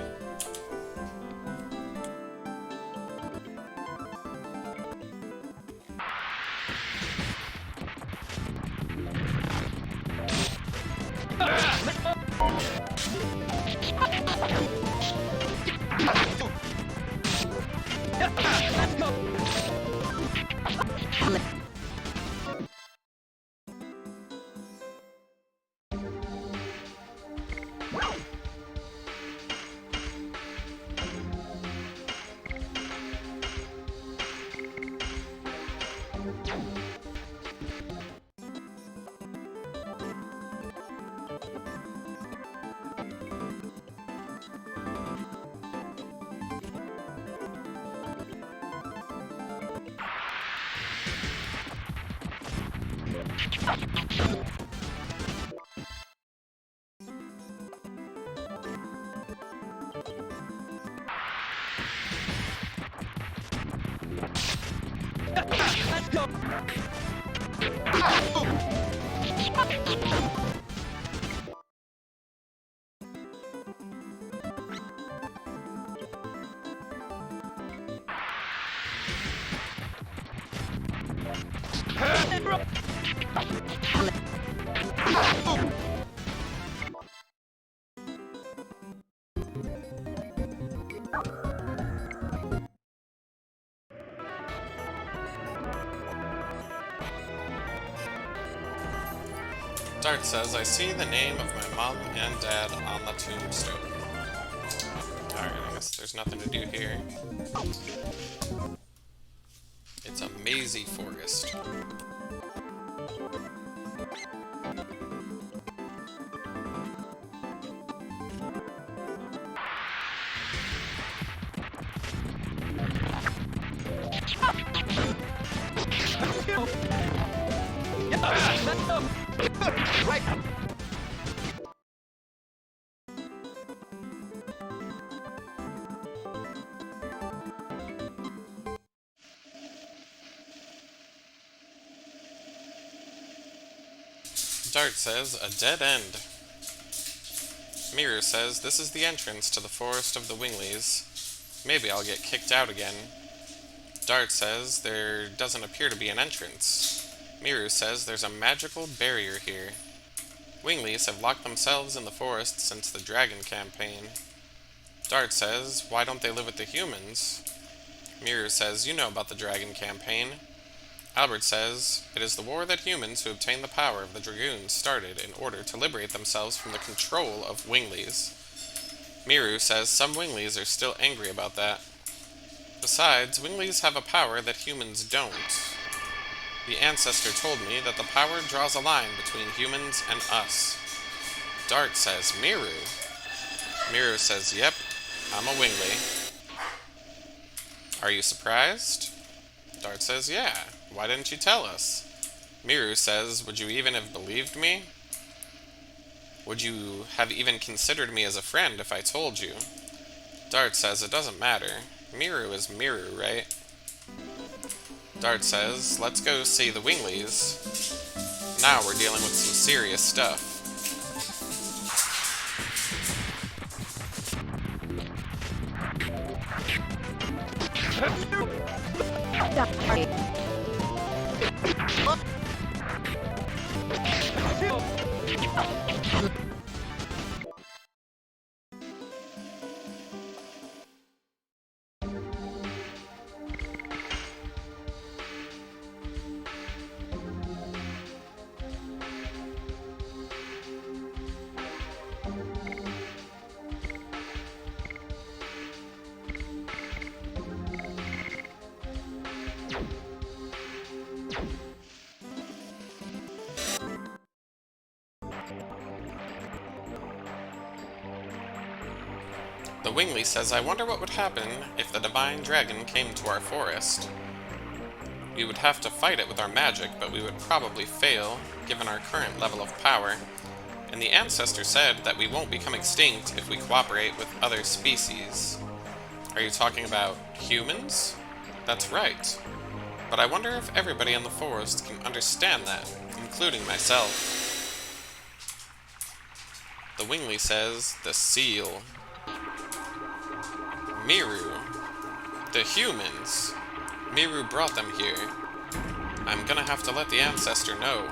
Dart says, I see the name of my mom and dad on the tombstone. Alright, I guess there's nothing to do here. It's a mazy forest. Dart says, a dead end. Miru says, this is the entrance to the Forest of the Wingleys. Maybe I'll get kicked out again. Dart says, there doesn't appear to be an entrance. Miru says, there's a magical barrier here. Wingleys have locked themselves in the forest since the Dragon campaign. Dart says, why don't they live with the humans? Miru says, you know about the Dragon campaign. Albert says, it is the war that humans who obtain the power of the Dragoons started in order to liberate themselves from the control of Wingleys. Miru says some Wingleys are still angry about that. Besides, Wingleys have a power that humans don't. The ancestor told me that the power draws a line between humans and us. Dart says, Miru. Miru says, yep, I'm a Wingley. Are you surprised? Dart says, yeah. Why didn't you tell us? Miru says, would you even have believed me? Would you have even considered me as a friend if I told you? Dart says, it doesn't matter. Miru is Miru, right? Dart says, let's go see the Wingleys. Now we're dealing with some serious stuff. The Wingley says, I wonder what would happen if the Divine Dragon came to our forest. We would have to fight it with our magic, but we would probably fail, given our current level of power. And the ancestor said that we won't become extinct if we cooperate with other species. Are you talking about humans? That's right. But I wonder if everybody in the forest can understand that, including myself. The Wingley says, the seal. Miru. The humans. Miru brought them here. I'm gonna have to let the ancestor know.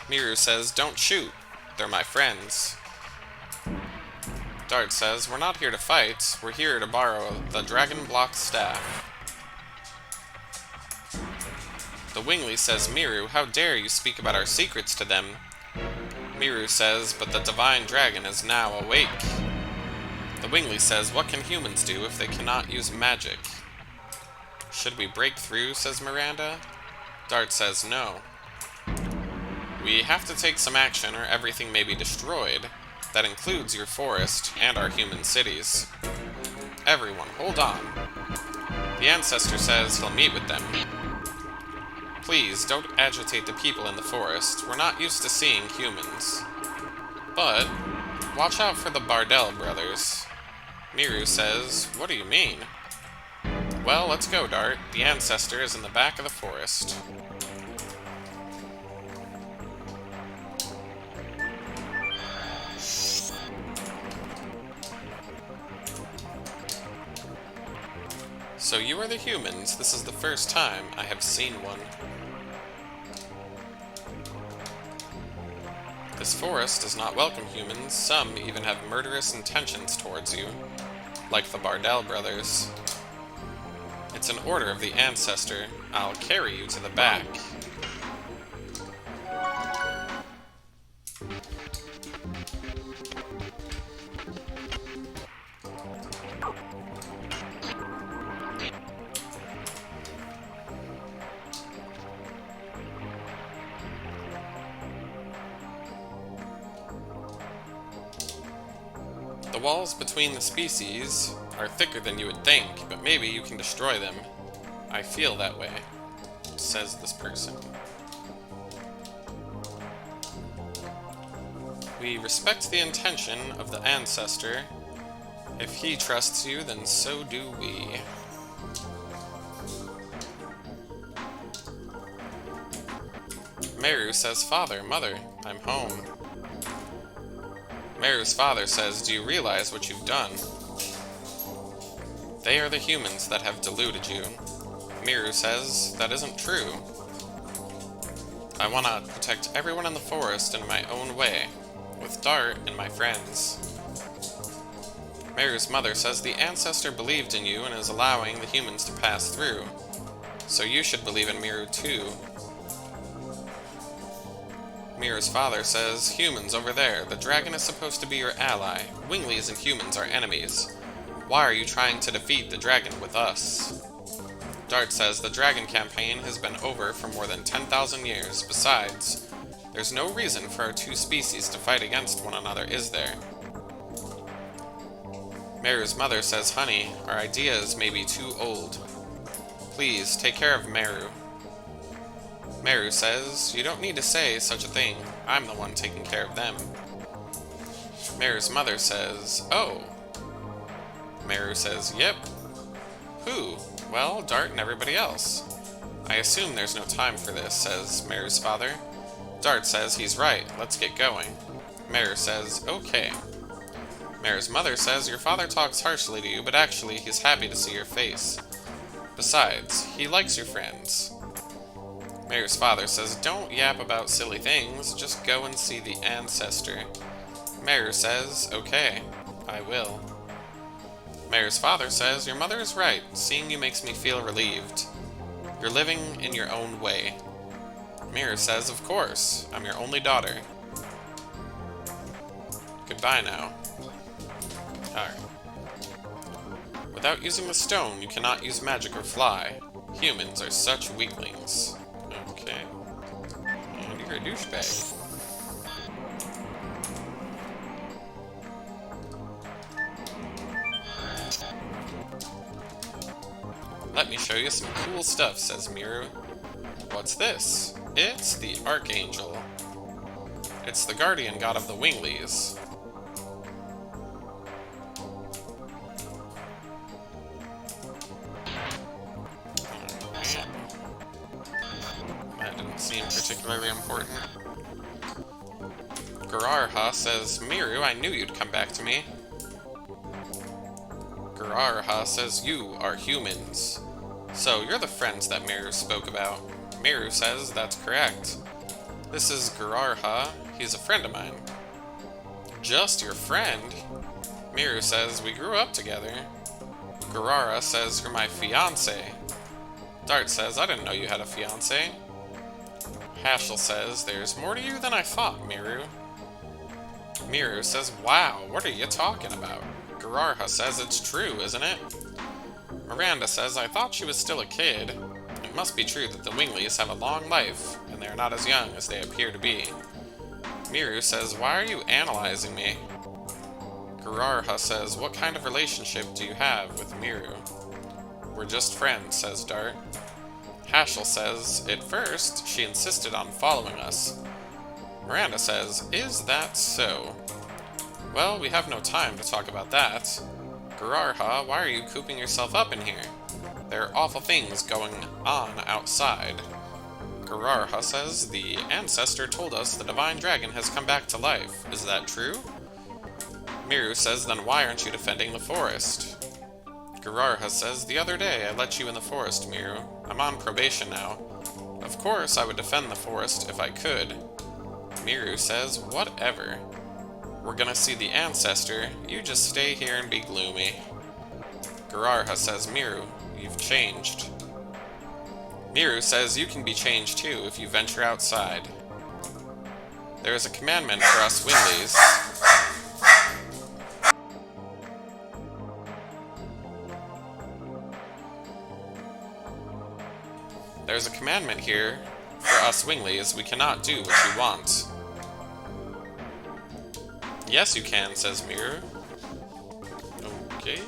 Miru says, don't shoot. They're my friends. Dart says, we're not here to fight. We're here to borrow the Dragon Block Staff. The Wingly says, Miru, how dare you speak about our secrets to them? Miru says, but the Divine Dragon is now awake. The Wingly says, what can humans do if they cannot use magic? Should we break through, says Miranda. Dart says, no. We have to take some action or everything may be destroyed. That includes your forest and our human cities. Everyone, hold on. The Ancestor says he'll meet with them. Please, don't agitate the people in the forest. We're not used to seeing humans. But, watch out for the Bardell brothers. Miru says, what do you mean? Well, let's go, Dart. The Ancestor is in the back of the forest. So you are the humans. This is the first time I have seen one. This forest does not welcome humans. Some even have murderous intentions towards you, like the Bardell brothers. It's an order of the Ancestor. I'll carry you to the back. The walls between the species are thicker than you would think, but maybe you can destroy them. I feel that way, says this person. We respect the intention of the Ancestor. If he trusts you, then so do we. Meru says, Father, Mother, I'm home. Meru's father says, do you realize what you've done? They are the humans that have deluded you. Miru says, that isn't true. I want to protect everyone in the forest in my own way, with Dart and my friends. Meru's mother says the Ancestor believed in you and is allowing the humans to pass through, so you should believe in Miru too. Miru's father says, humans over there, the dragon is supposed to be your ally. Winglies and humans are enemies. Why are you trying to defeat the dragon with us? Dart says the dragon campaign has been over for more than 10,000 years. Besides, there's no reason for our two species to fight against one another, is there? Meru's mother says, honey, our ideas may be too old. Please, take care of Meru. Meru says, you don't need to say such a thing. I'm the one taking care of them. Meru's mother says, oh. Meru says, yep. Who? Well, Dart and everybody else. I assume there's no time for this, says Meru's father. Dart says he's right, let's get going. Meru says, okay. Meru's mother says your father talks harshly to you, but actually he's happy to see your face. Besides, he likes your friends. Meru's father says, don't yap about silly things, just go and see the Ancestor. Meru says, okay, I will. Meru's father says, your mother is right, seeing you makes me feel relieved. You're living in your own way. Meru says, of course, I'm your only daughter. Goodbye now. Alright. Without using the stone, you cannot use magic or fly. Humans are such weaklings. Okay. And you're a douchebag. Let me show you some cool stuff, says Miru. What's this? It's the Archangel. It's the guardian god of the Winglies. That didn't seem particularly important. Gararha says, Miru, I knew you'd come back to me. Gararha says you are humans. So you're the friends that Miru spoke about. Miru says that's correct. This is Gararha. He's a friend of mine. Just your friend? Miru says, we grew up together. Garara says, you're my fiancé. Dart says, I didn't know you had a fiancé. Haschel says, there's more to you than I thought, Miru. Miru says, wow, what are you talking about? Gararha says, it's true, isn't it? Miranda says, I thought she was still a kid. It must be true that the Winglies have a long life, and they are not as young as they appear to be. Miru says, why are you analyzing me? Gararha says, what kind of relationship do you have with Miru? We're just friends, says Dart. Haschel says, at first, she insisted on following us. Miranda says, is that so? Well, we have no time to talk about that. Gararha, why are you cooping yourself up in here? There are awful things going on outside. Gararha says, the ancestor told us the divine dragon has come back to life. Is that true? Miru says, then why aren't you defending the forest? Gararha says, the other day I let you in the forest, Miru. I'm on probation now. Of course I would defend the forest if I could. Miru says, whatever. We're gonna see the ancestor. You just stay here and be gloomy. Gararha says, Miru, you've changed. Miru says, you can be changed too if you venture outside. There is a commandment for us Winglies. There's a commandment here for us Winglies. We cannot do what you want. Yes, you can, says Miru. Okay.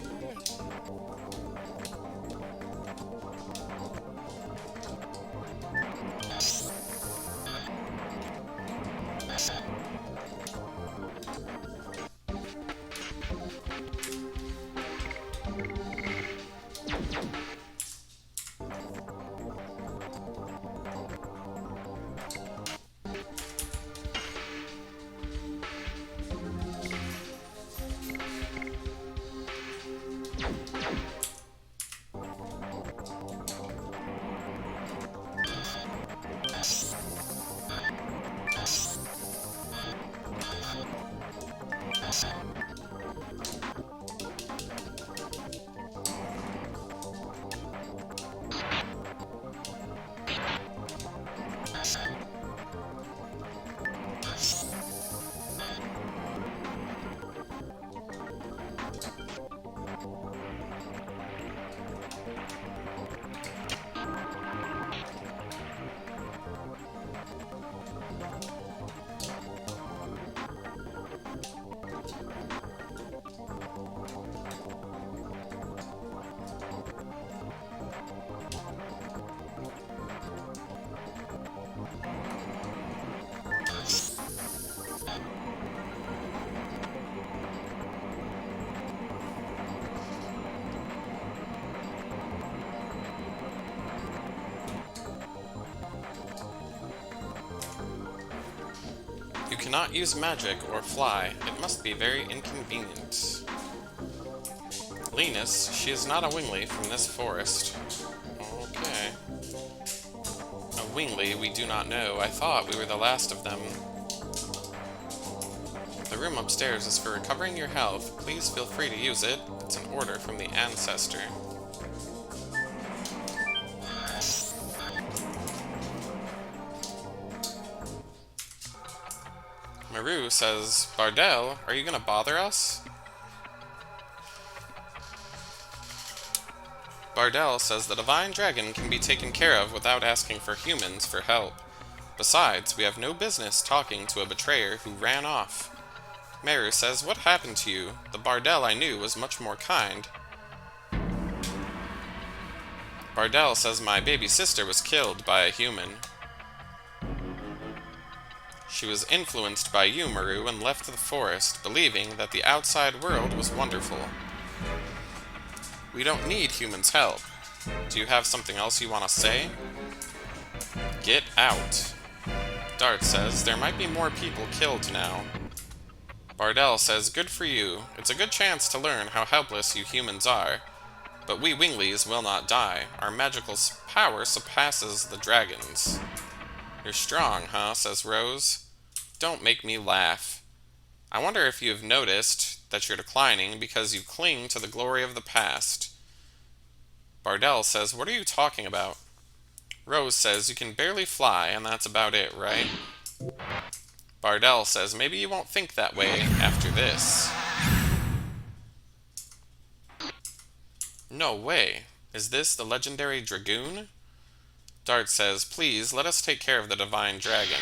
You cannot use magic or fly. It must be very inconvenient. Linus, she is not a Wingly from this forest. Okay. A Wingly we do not know. I thought we were the last of them. The room upstairs is for recovering your health. Please feel free to use it. It's an order from the ancestor. Maru says, Bardell, are you gonna bother us? Bardell says the divine dragon can be taken care of without asking for humans for help. Besides, we have no business talking to a betrayer who ran off. Maru says, what happened to you? The Bardell I knew was much more kind. Bardell says my baby sister was killed by a human. She was influenced by you, Maru, and left the forest, believing that the outside world was wonderful. We don't need humans' help. Do you have something else you want to say? Get out. Dart says, there might be more people killed now. Bardell says, good for you. It's a good chance to learn how helpless you humans are. But we Winglies will not die. Our magical power surpasses the dragon's. You're strong, huh? Says Rose. Don't make me laugh. I wonder if you have noticed that you're declining because you cling to the glory of the past. Bardell says, what are you talking about? Rose says, you can barely fly, and that's about it, right? Bardell says, maybe you won't think that way after this. No way. Is this the legendary Dragoon? Dart says, please, let us take care of the divine dragon.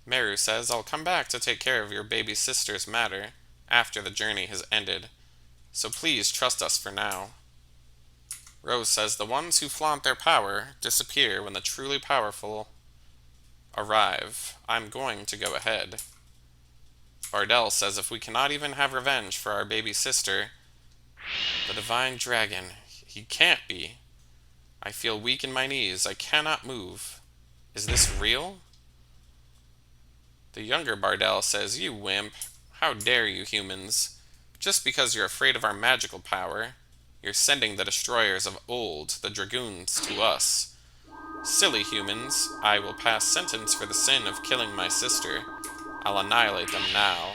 Meru says, I'll come back to take care of your baby sister's matter after the journey has ended, so please trust us for now. Rose says, the ones who flaunt their power disappear when the truly powerful arrive. I'm going to go ahead. Bardell says, if we cannot even have revenge for our baby sister, the divine dragon, he can't be. I feel weak in my knees. I cannot move. Is this real? The younger Bardell says, you wimp. How dare you, humans? Just because you're afraid of our magical power, you're sending the destroyers of old, the Dragoons, to us. Silly humans, I will pass sentence for the sin of killing my sister. I'll annihilate them now.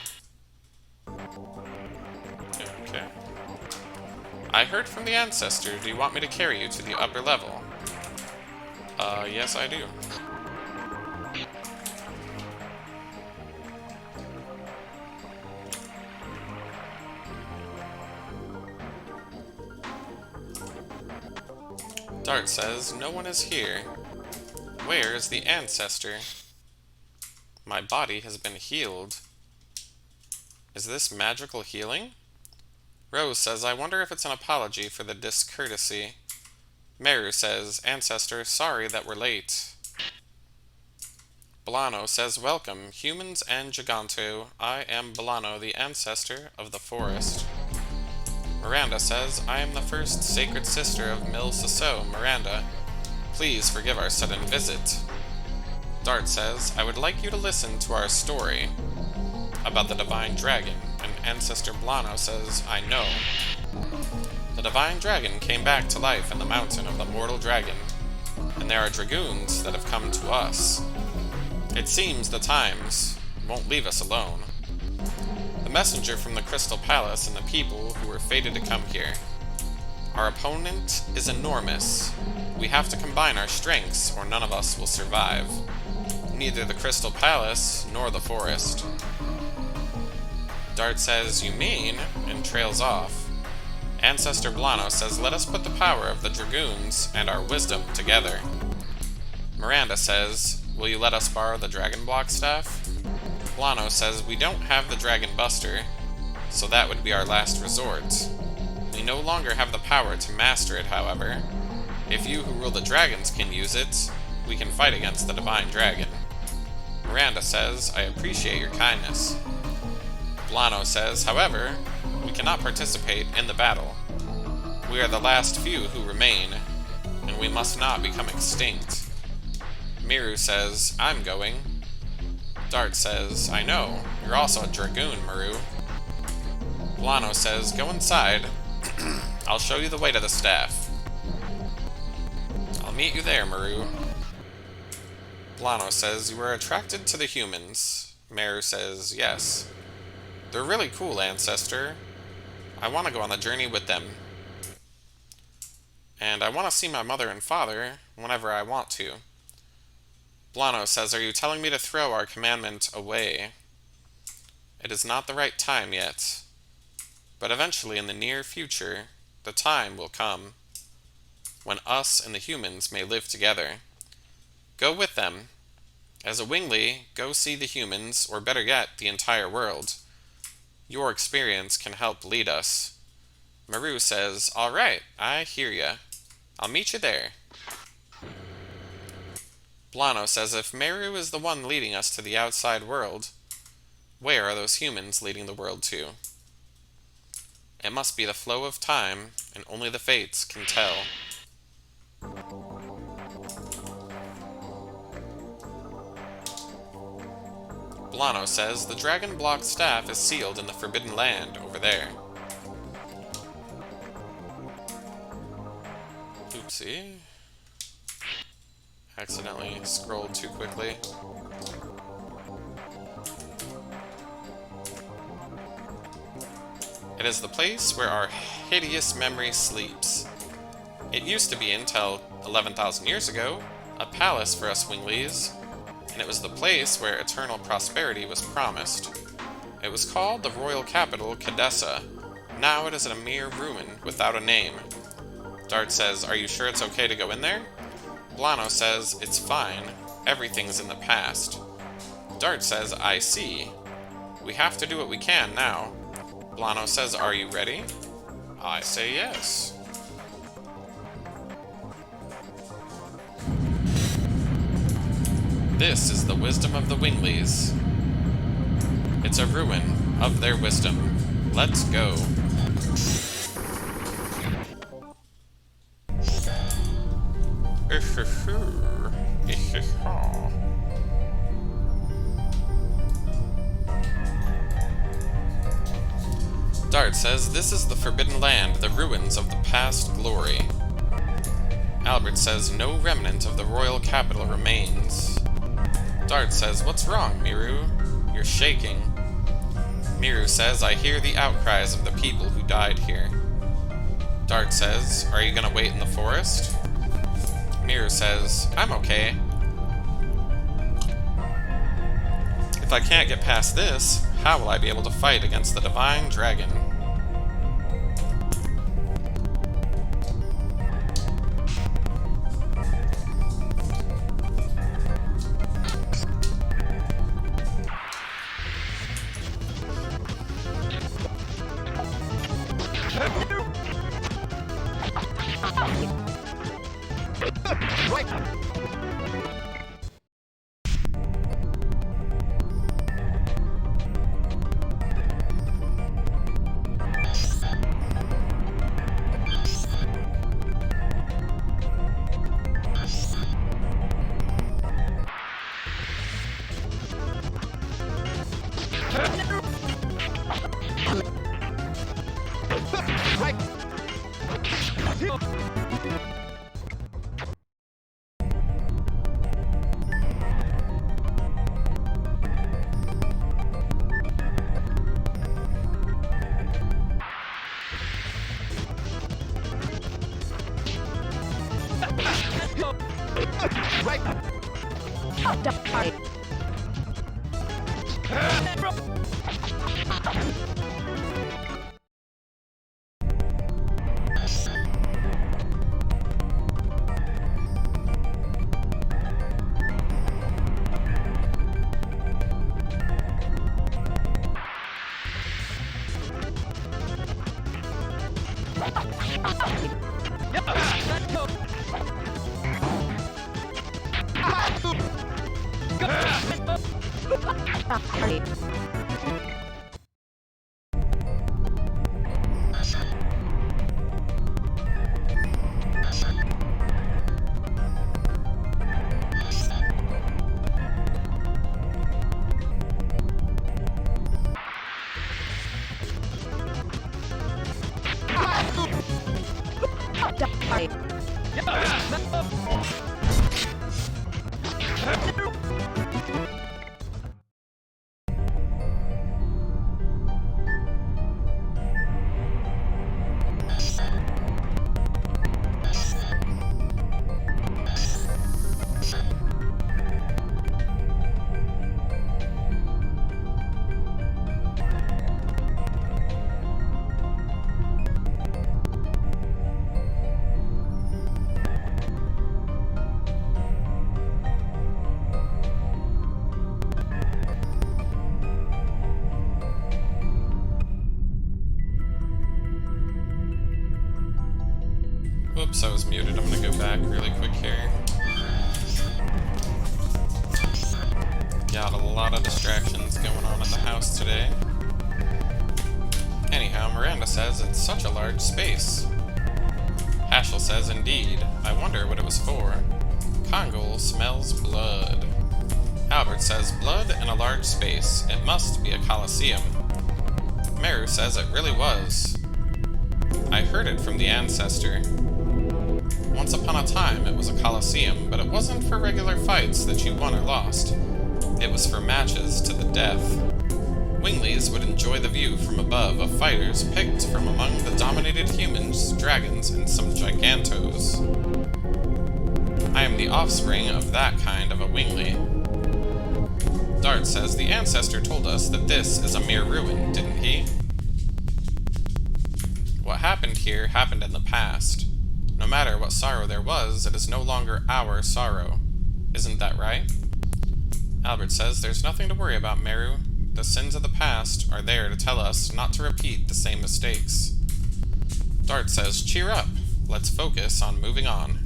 Okay. I heard from the ancestor. Do you want me to carry you to the upper level? Yes I do. Dart says, no one is here. Where is the ancestor? My body has been healed. Is this magical healing? Rose says, I wonder if it's an apology for the discourtesy. Meru says, ancestor, sorry that we're late. Bolano says, welcome, humans and Giganto. I am Bolano, the ancestor of the forest. Miranda says, I am the first sacred sister of Mil Sasso, Miranda. Please forgive our sudden visit. Dart says, I would like you to listen to our story about the divine dragon, and Ancestor Bolano says, I know. The divine dragon came back to life in the mountain of the mortal dragon, and there are dragoons that have come to us. It seems the times won't leave us alone. The messenger from the Crystal Palace and the people who were fated to come here. Our opponent is enormous. We have to combine our strengths, or none of us will survive. Neither the Crystal Palace nor the forest. Dart says, you mean, and trails off. Ancestor Bolano says, let us put the power of the Dragoons and our wisdom together. Miranda says, will you let us borrow the Dragon Block staff? Bolano says, we don't have the Dragon Buster, so that would be our last resort. We no longer have the power to master it, however. If you who rule the dragons can use it, we can fight against the Divine Dragon. Miranda says, I appreciate your kindness. Bolano says, however, we cannot participate in the battle. We are the last few who remain, and we must not become extinct. Miru says, I'm going. Dart says, I know, you're also a Dragoon, Miru. Bolano says, go inside. I'll show you the way to the staff. I'll meet you there, Miru. Bolano says, you were attracted to the humans. Miru says, yes. They're really cool, Ancestor. I want to go on the journey with them. And I want to see my mother and father whenever I want to. Bolano says, are you telling me to throw our commandment away? It is not the right time yet. But eventually, in the near future, the time will come when us and the humans may live together. Go with them. As a Wingly, go see the humans, or better yet, the entire world. Your experience can help lead us. Maru says, all right, I hear ya. I'll meet you there. Bolano says, if Meru is the one leading us to the outside world, where are those humans leading the world to? It must be the flow of time, and only the fates can tell. Bolano says, the Dragon Block staff is sealed in the Forbidden Land over there. Oopsie. Accidentally scrolled too quickly. It is the place where our hideous memory sleeps. It used to be, until 11,000 years ago, a palace for us winglies, and it was the place where eternal prosperity was promised. It was called the royal capital, Cadessa. Now it is a mere ruin without a name. Dart says, "Are you sure it's okay to go in there?" Blano says, "It's fine. Everything's in the past." Dart says, "I see. We have to do what we can now." Blano says, "Are you ready?" I say yes. This is the wisdom of the Winglies. It's a ruin of their wisdom. Let's go. Dart says, "This is the Forbidden Land, the ruins of the past glory." Albert says, "No remnant of the royal capital remains." Dart says, "What's wrong, Miru? You're shaking." Miru says, "I hear the outcries of the people who died here." Dart says, "Are you gonna wait in the forest?" Miru says, "I'm okay. If I can't get past this, how will I be able to fight against the divine dragon?" Oops, I was muted. I'm gonna go back really quick here. Got a lot of distractions going on at the house today. Anyhow, Miranda says it's such a large space. Hashel says, "Indeed. I wonder what it was for." Kongol smells blood. Albert says, "Blood in a large space. It must be a coliseum." Meru says it really was. I heard it from the ancestor. Once upon a time, it was a coliseum, but it wasn't for regular fights that you won or lost. It was for matches to the death. Winglies would enjoy the view from above of fighters picked from among the dominated humans, dragons, and some gigantos. I am the offspring of that kind of a Wingly. Dart says the ancestor told us that this is a mere ruin, didn't he? What happened here happened in the past. No matter what sorrow there was, it is no longer our sorrow. Isn't that right? Albert says there's nothing to worry about, Meru. The sins of the past are there to tell us not to repeat the same mistakes. Dart says, cheer up. Let's focus on moving on.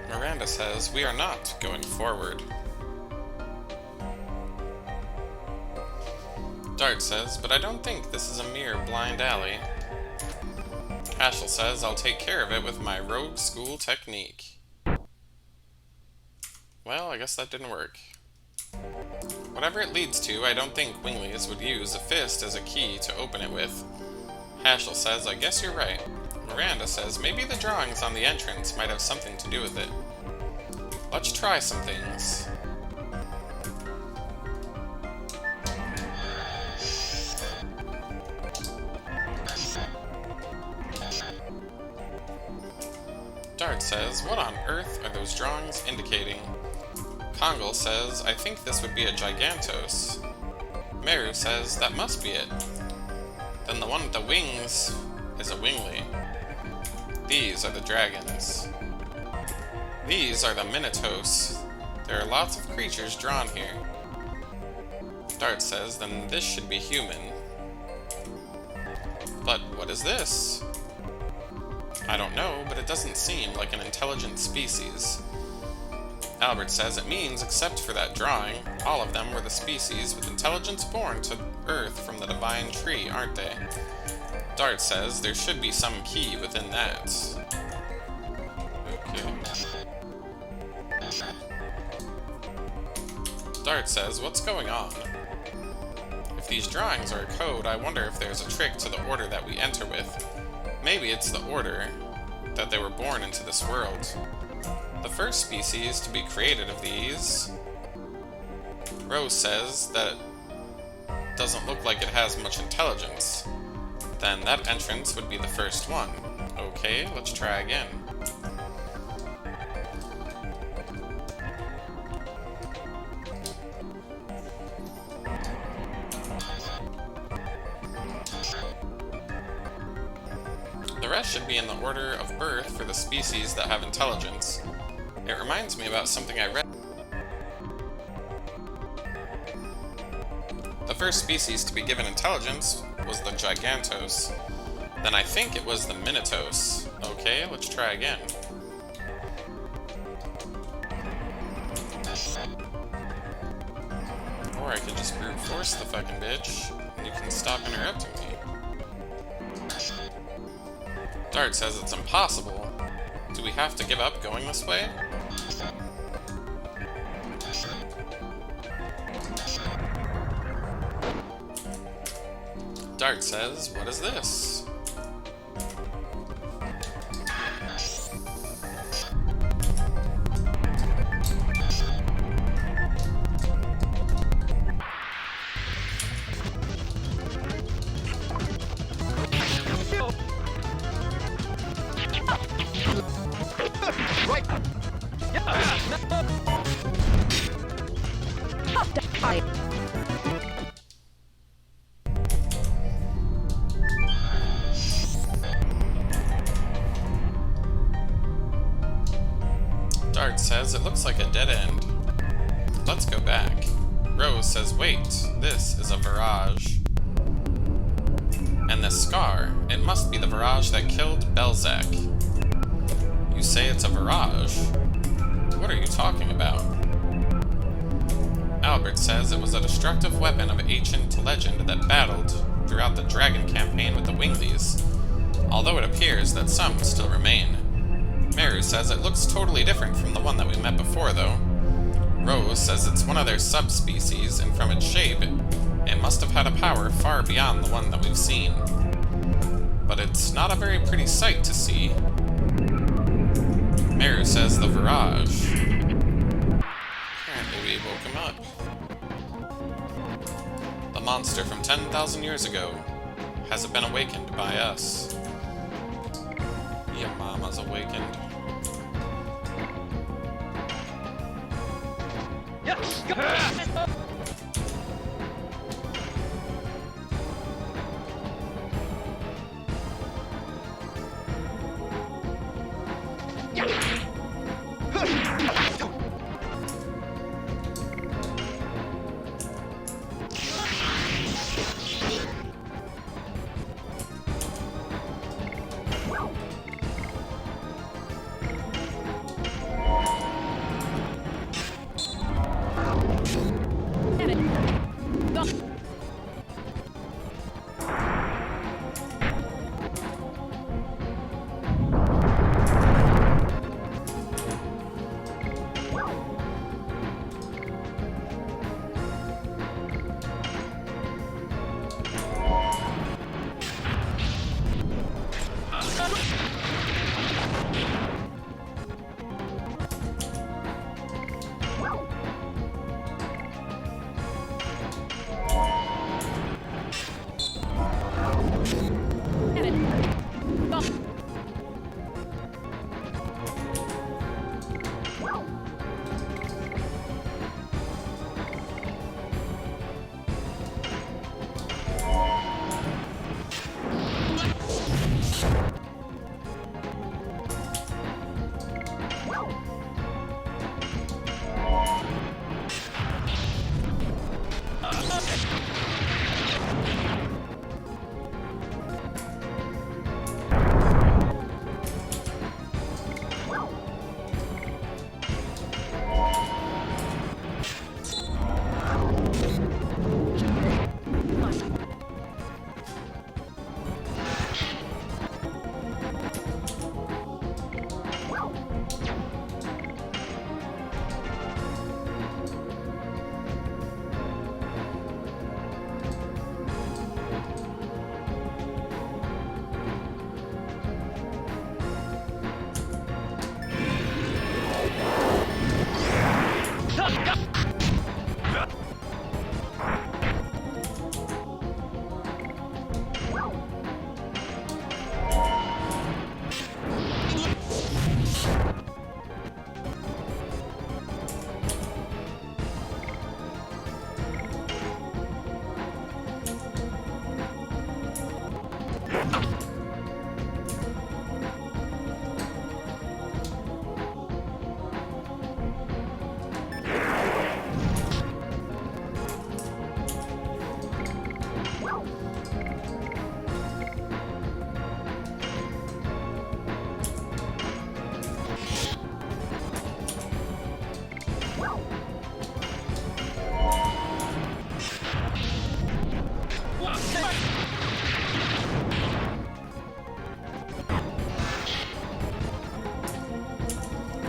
Miranda says, we are not going forward. Dart says, but I don't think this is a mere blind alley. Ashel says, I'll take care of it with my rogue school technique. Well, I guess that didn't work. Whatever it leads to, I don't think Winglies would use a fist as a key to open it with. Ashel says, I guess you're right. Miranda says, maybe the drawings on the entrance might have something to do with it. Let's try some things. Dart says, what on earth are those drawings indicating? Kongal says, I think this would be a Gigantos. Meru says, that must be it. Then the one with the wings is a Wingly. These are the dragons. These are the Minotaurs. There are lots of creatures drawn here. Dart says, then this should be human. But what is this? I don't know, but it doesn't seem like an intelligent species. Albert says it means, except for that drawing, all of them were the species with intelligence born to Earth from the divine tree, aren't they? Dart says there should be some key within that. Okay. Dart says, what's going on? If these drawings are a code, I wonder if there's a trick to the order that we enter with. Maybe it's the order that they were born into this world. The first species to be created of these... Rose says that doesn't look like it has much intelligence. Then that entrance would be the first one. Okay, let's try again. The rest should be in the order of birth for the species that have intelligence. It reminds me about something I read. The first species to be given intelligence was the Gigantos. Then I think it was the Minotaurs. Okay, let's try again. Or I could just brute force the fucking bitch, and you can stop interrupting me. Dart says it's impossible. Do we have to give up going this way? Dart says, what is this? Dart says it looks like a dead end. Let's go back. Rose says, wait, this is a Virage. And this scar, it must be the Virage that killed Belzac. You say it's a Virage? What are you talking about? Albert says it was a destructive weapon of ancient legend that battled throughout the Dragon campaign with the Winglies, although it appears that some still remain. Meru says it looks totally different from the one that we met before, though. Rose says it's one of their subspecies, and from its shape, it must have had a power far beyond the one that we've seen. But it's not a very pretty sight to see. Meru says the Virage. Apparently we woke him up. The monster from 10,000 years ago. Has it been awakened by us? Your mama's awakened.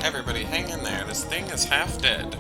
Everybody hang in there, this thing is half dead.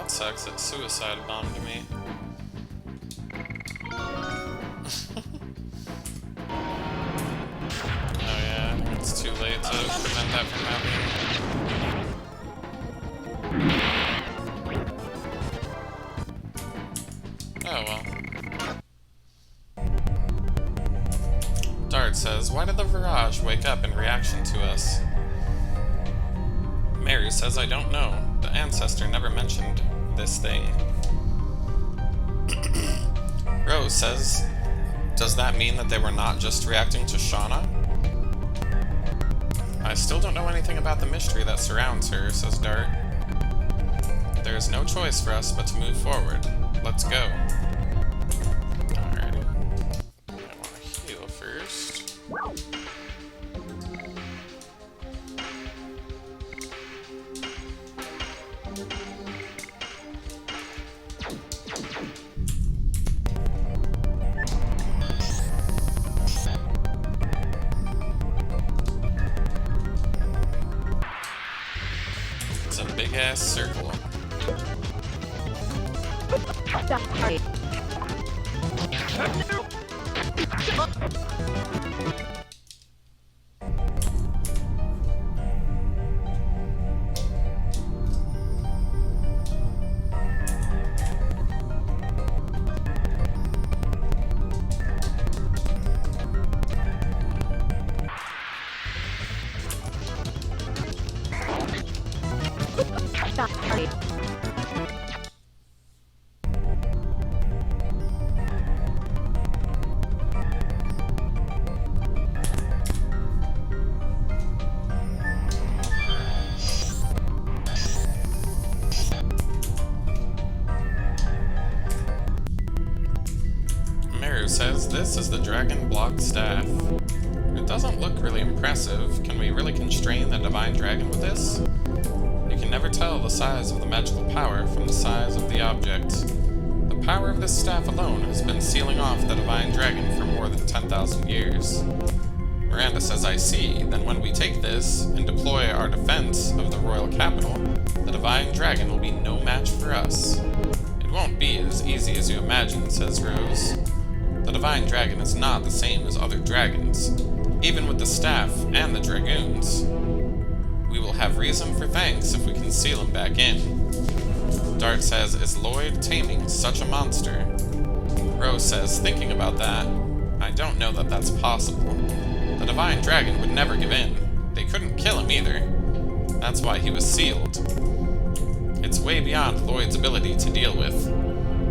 Sucks, it suicide bombed me. Oh yeah, I think it's too late to prevent that from happening. Oh well. Dart says, why did the Virage wake up in reaction to us? Mary says, I don't know. The ancestor never mentioned this thing. Rose says, does that mean that they were not just reacting to Shauna? I still don't know anything about the mystery that surrounds her, says Dart. There is no choice for us but to move forward. Let's go. Alrighty. I want to heal first. Big-ass circle. Says this is the Dragon Block Staff. It doesn't look really impressive. Can we really constrain the Divine Dragon with this? You can never tell the size of the magical power from the size of the object. The power of this staff alone has been sealing off the Divine Dragon for more than 10,000 years. Miranda says, I see. Then when we take this and deploy our defense of the royal capital, the Divine Dragon will be no match for us. It won't be as easy as you imagine, says Rose. The Divine Dragon is not the same as other dragons, even with the staff and the Dragoons. We will have reason for thanks if we can seal him back in. Dart says, is Lloyd taming such a monster? Rose says, thinking about that, I don't know that that's possible. The Divine Dragon would never give in. They couldn't kill him either. That's why he was sealed. It's way beyond Lloyd's ability to deal with.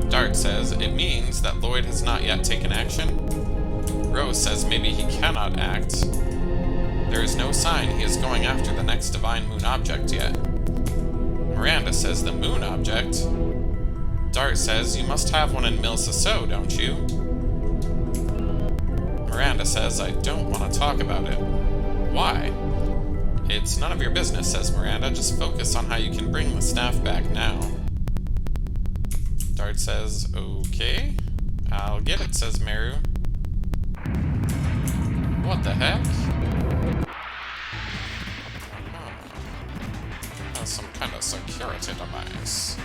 Dart says, it means that Lloyd has not yet taken action. Rose says maybe he cannot act. There is no sign he is going after the next Divine Moon object yet. Miranda says the Moon object? Dart says, you must have one in Milsaso, don't you? Miranda says, I don't want to talk about it. Why? It's none of your business, says Miranda. Just focus on how you can bring the staff back now. Dart says, okay. I'll get it, says Meru. What the heck? That's some kind of security device.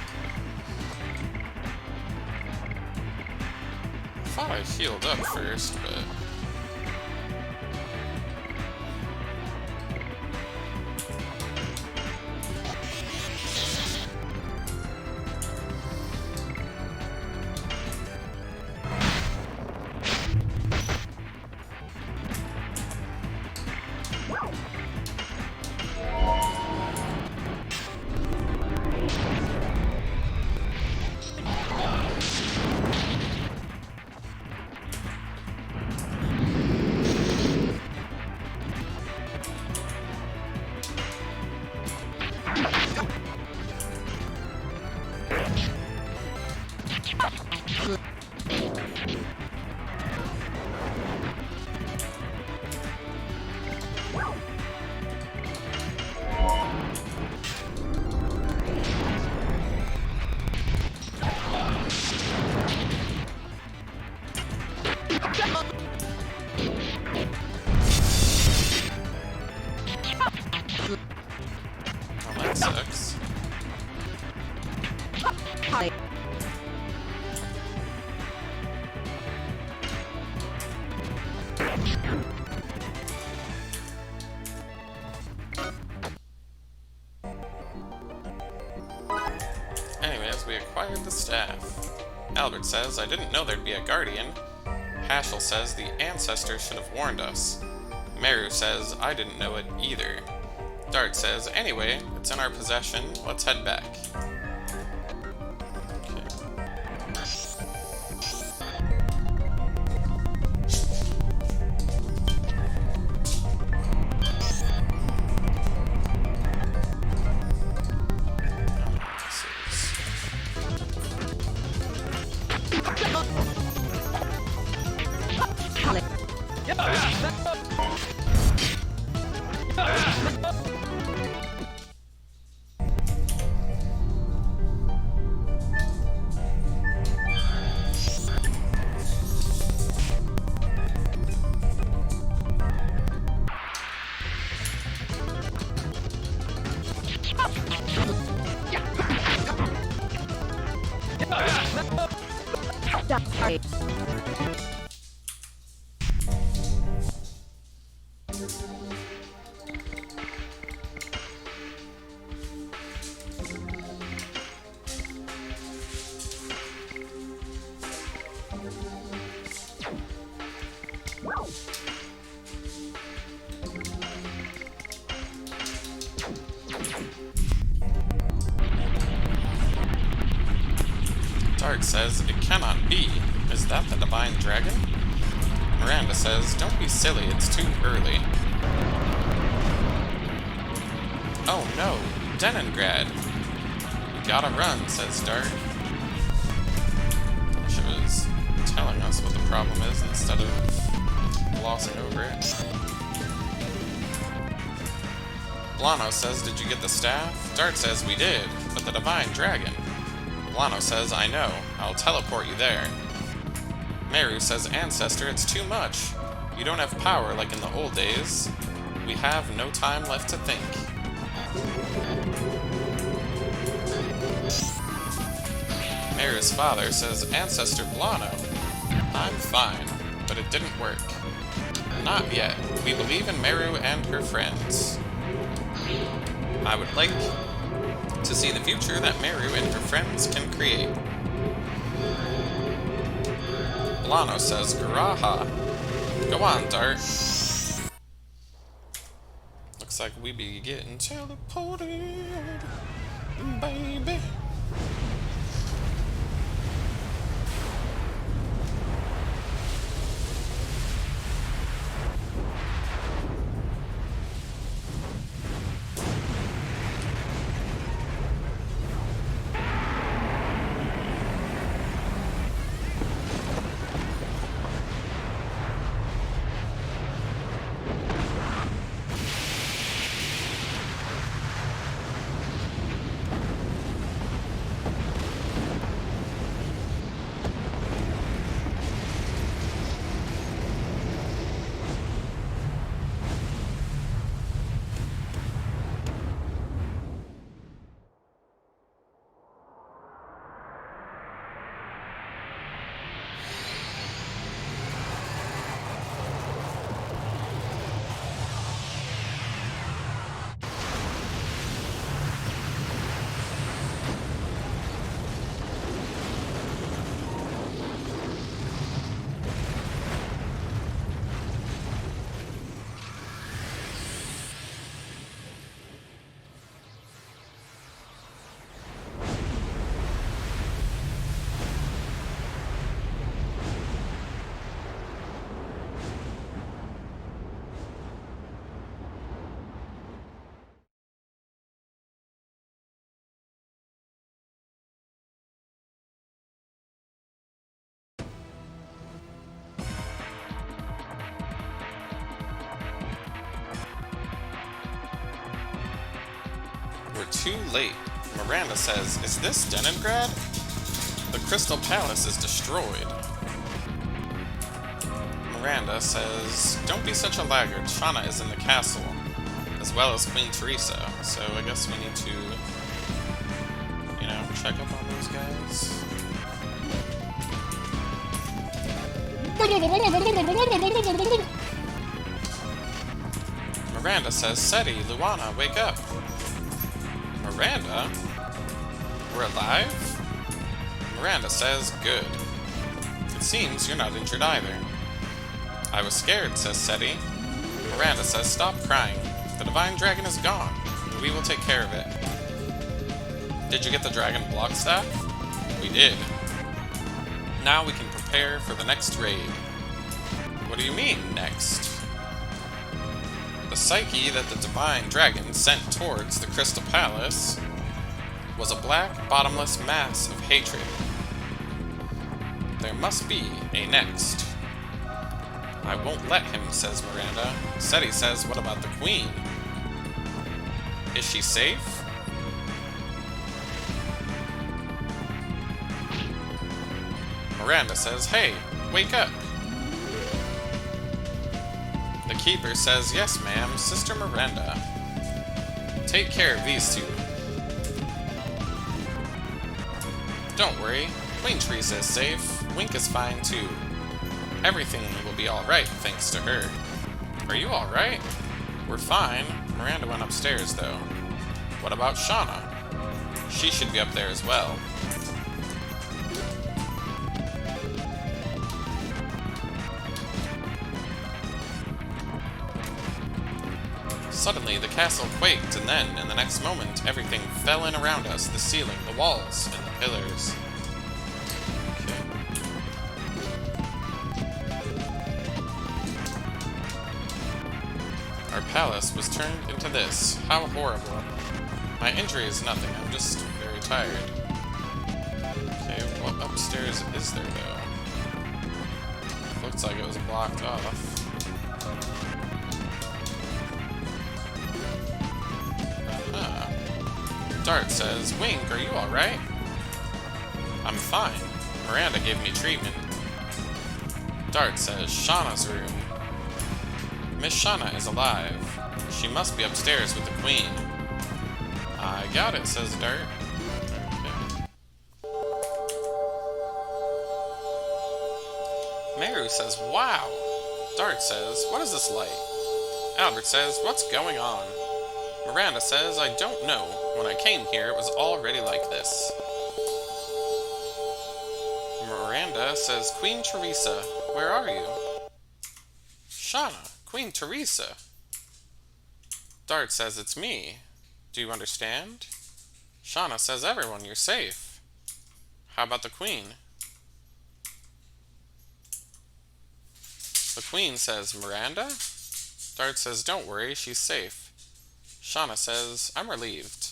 I thought I healed up first, but... Oh, that sucks. Hi. Anyways, we acquired the staff. Albert says, I didn't know there'd be a guardian. Haschel says, the ancestors should have warned us. Meru says, I didn't know it either. Dart says, anyway, it's in our possession, let's head back. Sorry. Dart says, it cannot be. Is that the Divine Dragon? Miranda says, don't be silly, it's too early. Oh no, Leningrad. We gotta run, says Dart. She was telling us what the problem is instead of glossing over it. Blano says, did you get the staff? Dart says, we did, but the Divine Dragon. Blano says, I know. I'll teleport you there. Meru says, Ancestor, it's too much. You don't have power like in the old days. We have no time left to think. Meru's father says, Ancestor Blano. I'm fine, but it didn't work. Not yet. We believe in Meru and her friends. I would like to see the future that Meru and her friends can create. Blano says, Garaha. Go on, Dart. Looks like we be getting teleported, baby. We're too late. Miranda says, is this Leningrad? The Crystal Palace is destroyed. Miranda says, don't be such a laggard. Shauna is in the castle, as well as Queen Teresa. So I guess we need to, you know, check up on those guys. Miranda says, Seti, Luana, wake up. Miranda? We're alive? Miranda says, good. It seems you're not injured either. I was scared, says Seti. Miranda says, stop crying. The Divine Dragon is gone, and we will take care of it. Did you get the Dragon Block Staff? We did. Now we can prepare for the next raid. What do you mean, next? The Psyche that the Divine Dragon sent towards the Crystal Palace was a black, bottomless mass of hatred. There must be a next. I won't let him, says Miranda. Seti says, what about the Queen? Is she safe? Miranda says, hey, wake up. The Keeper says, yes, ma'am, Sister Miranda. Take care of these two. Don't worry, Queen Teresa is safe. Wink is fine, too. Everything will be alright, thanks to her. Are you alright? We're fine. Miranda went upstairs, though. What about Shauna? She should be up there as well. Suddenly, the castle quaked, and then, in the next moment, everything fell in around us. The ceiling, the walls, and the pillars. Our palace was turned into this. How horrible. My injury is nothing, I'm just very tired. Okay, what upstairs is there, though? Looks like it was blocked off. Dart says, Wink, are you alright? I'm fine. Miranda gave me treatment. Dart says, Shauna's room. Miss Shauna is alive. She must be upstairs with the Queen. I got it, says Dart. Okay. Meru says, wow. Dart says, what is this light? Albert says, what's going on? Miranda says, I don't know. When I came here, it was already like this. Miranda says, Queen Teresa, where are you? Shauna, Queen Teresa. Dart says, it's me. Do you understand? Shauna says, everyone, you're safe. How about the Queen? The Queen says, Miranda? Dart says, don't worry, she's safe. Shauna says, I'm relieved.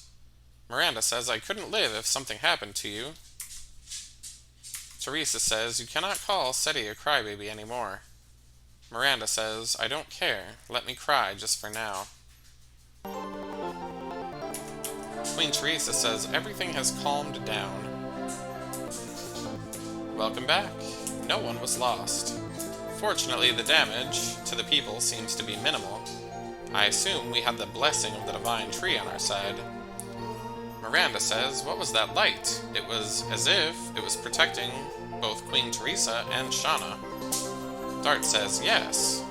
Miranda says, I couldn't live if something happened to you. Teresa says, you cannot call Seti a crybaby anymore. Miranda says, I don't care. Let me cry just for now. Queen Teresa says, everything has calmed down. Welcome back. No one was lost. Fortunately, the damage to the people seems to be minimal. I assume we had the blessing of the Divine Tree on our side. Miranda says, what was that light? It was as if it was protecting both Queen Teresa and Shauna. Dart says, yes.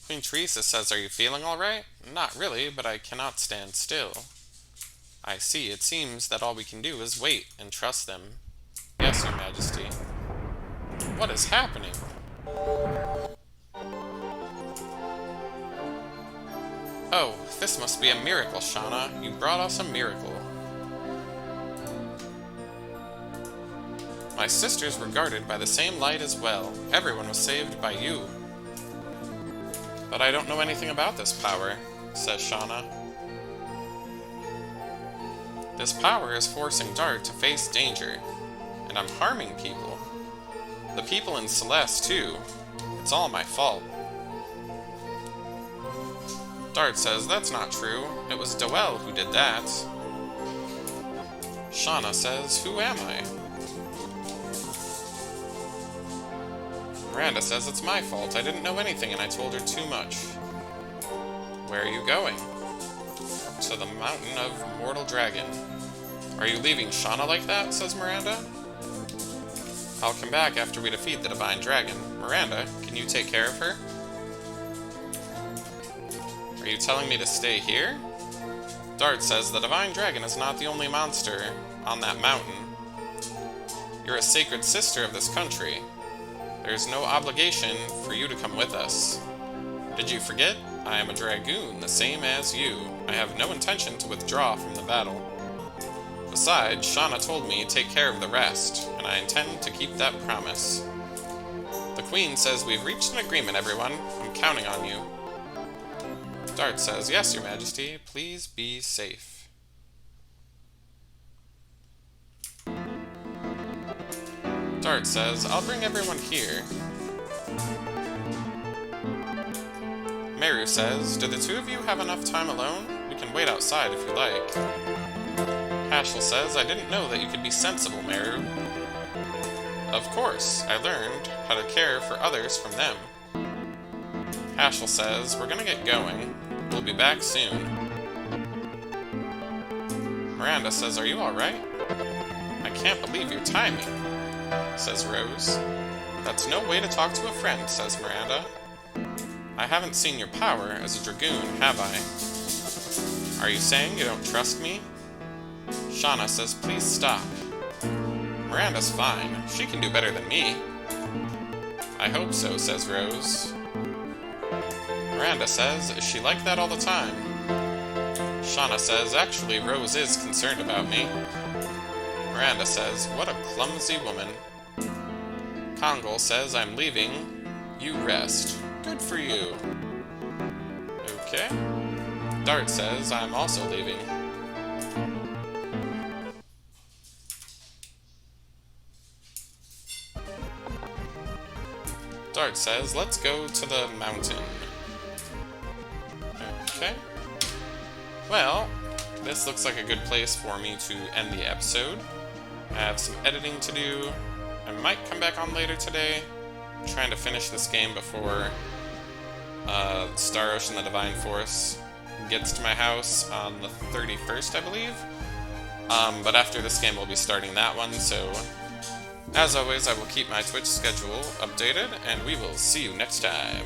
Queen Teresa says, are you feeling alright? Not really, but I cannot stand still. I see, it seems that all we can do is wait and trust them. Yes, Your Majesty. What is happening? Oh, this must be a miracle, Shauna. You brought us a miracle. My sisters were guarded by the same light as well. Everyone was saved by you. But I don't know anything about this power, says Shauna. This power is forcing Dart to face danger, and I'm harming people. The people in Celeste, too. It's all my fault. Dart says, that's not true. It was Doel who did that. Shauna says, who am I? Miranda says, it's my fault. I didn't know anything and I told her too much. Where are you going? To the mountain of Mortal Dragon. Are you leaving Shauna like that? Says Miranda. I'll come back after we defeat the Divine Dragon. Miranda, can you take care of her? Are you telling me to stay here? Dart says the Divine Dragon is not the only monster on that mountain. You're a sacred sister of this country. There's no obligation for you to come with us. Did you forget? I am a Dragoon, the same as you. I have no intention to withdraw from the battle. Besides, Shauna told me take care of the rest, and I intend to keep that promise. The Queen says we've reached an agreement, everyone. I'm counting on you. Dart says, yes, Your Majesty. Please be safe. Dart says, I'll bring everyone here. Meru says, do the two of you have enough time alone? We can wait outside if you like. Hashel says, I didn't know that you could be sensible, Meru. Of course, I learned how to care for others from them. Hashel says, we're gonna get going. We'll be back soon. Miranda says, are you alright? I can't believe your timing, says Rose. That's no way to talk to a friend, says Miranda. I haven't seen your power as a Dragoon, have I? Are you saying you don't trust me? Shauna says, please stop. Miranda's fine. She can do better than me. I hope so, says Rose. Miranda says, is she like that all the time? Shauna says, actually, Rose is concerned about me. Miranda says, what a clumsy woman. Kongol says, I'm leaving. You rest. Good for you. Okay. Dart says, I'm also leaving. Dart says, let's go to the mountain. Okay. Well, this looks like a good place for me to end the episode. I have some editing to do. I might come back on later today. I'm trying to finish this game before Star Ocean the Divine Force gets to my house on the 31st, I believe. But after this game, we'll be starting that one, so as always, I will keep my Twitch schedule updated, and we will see you next time.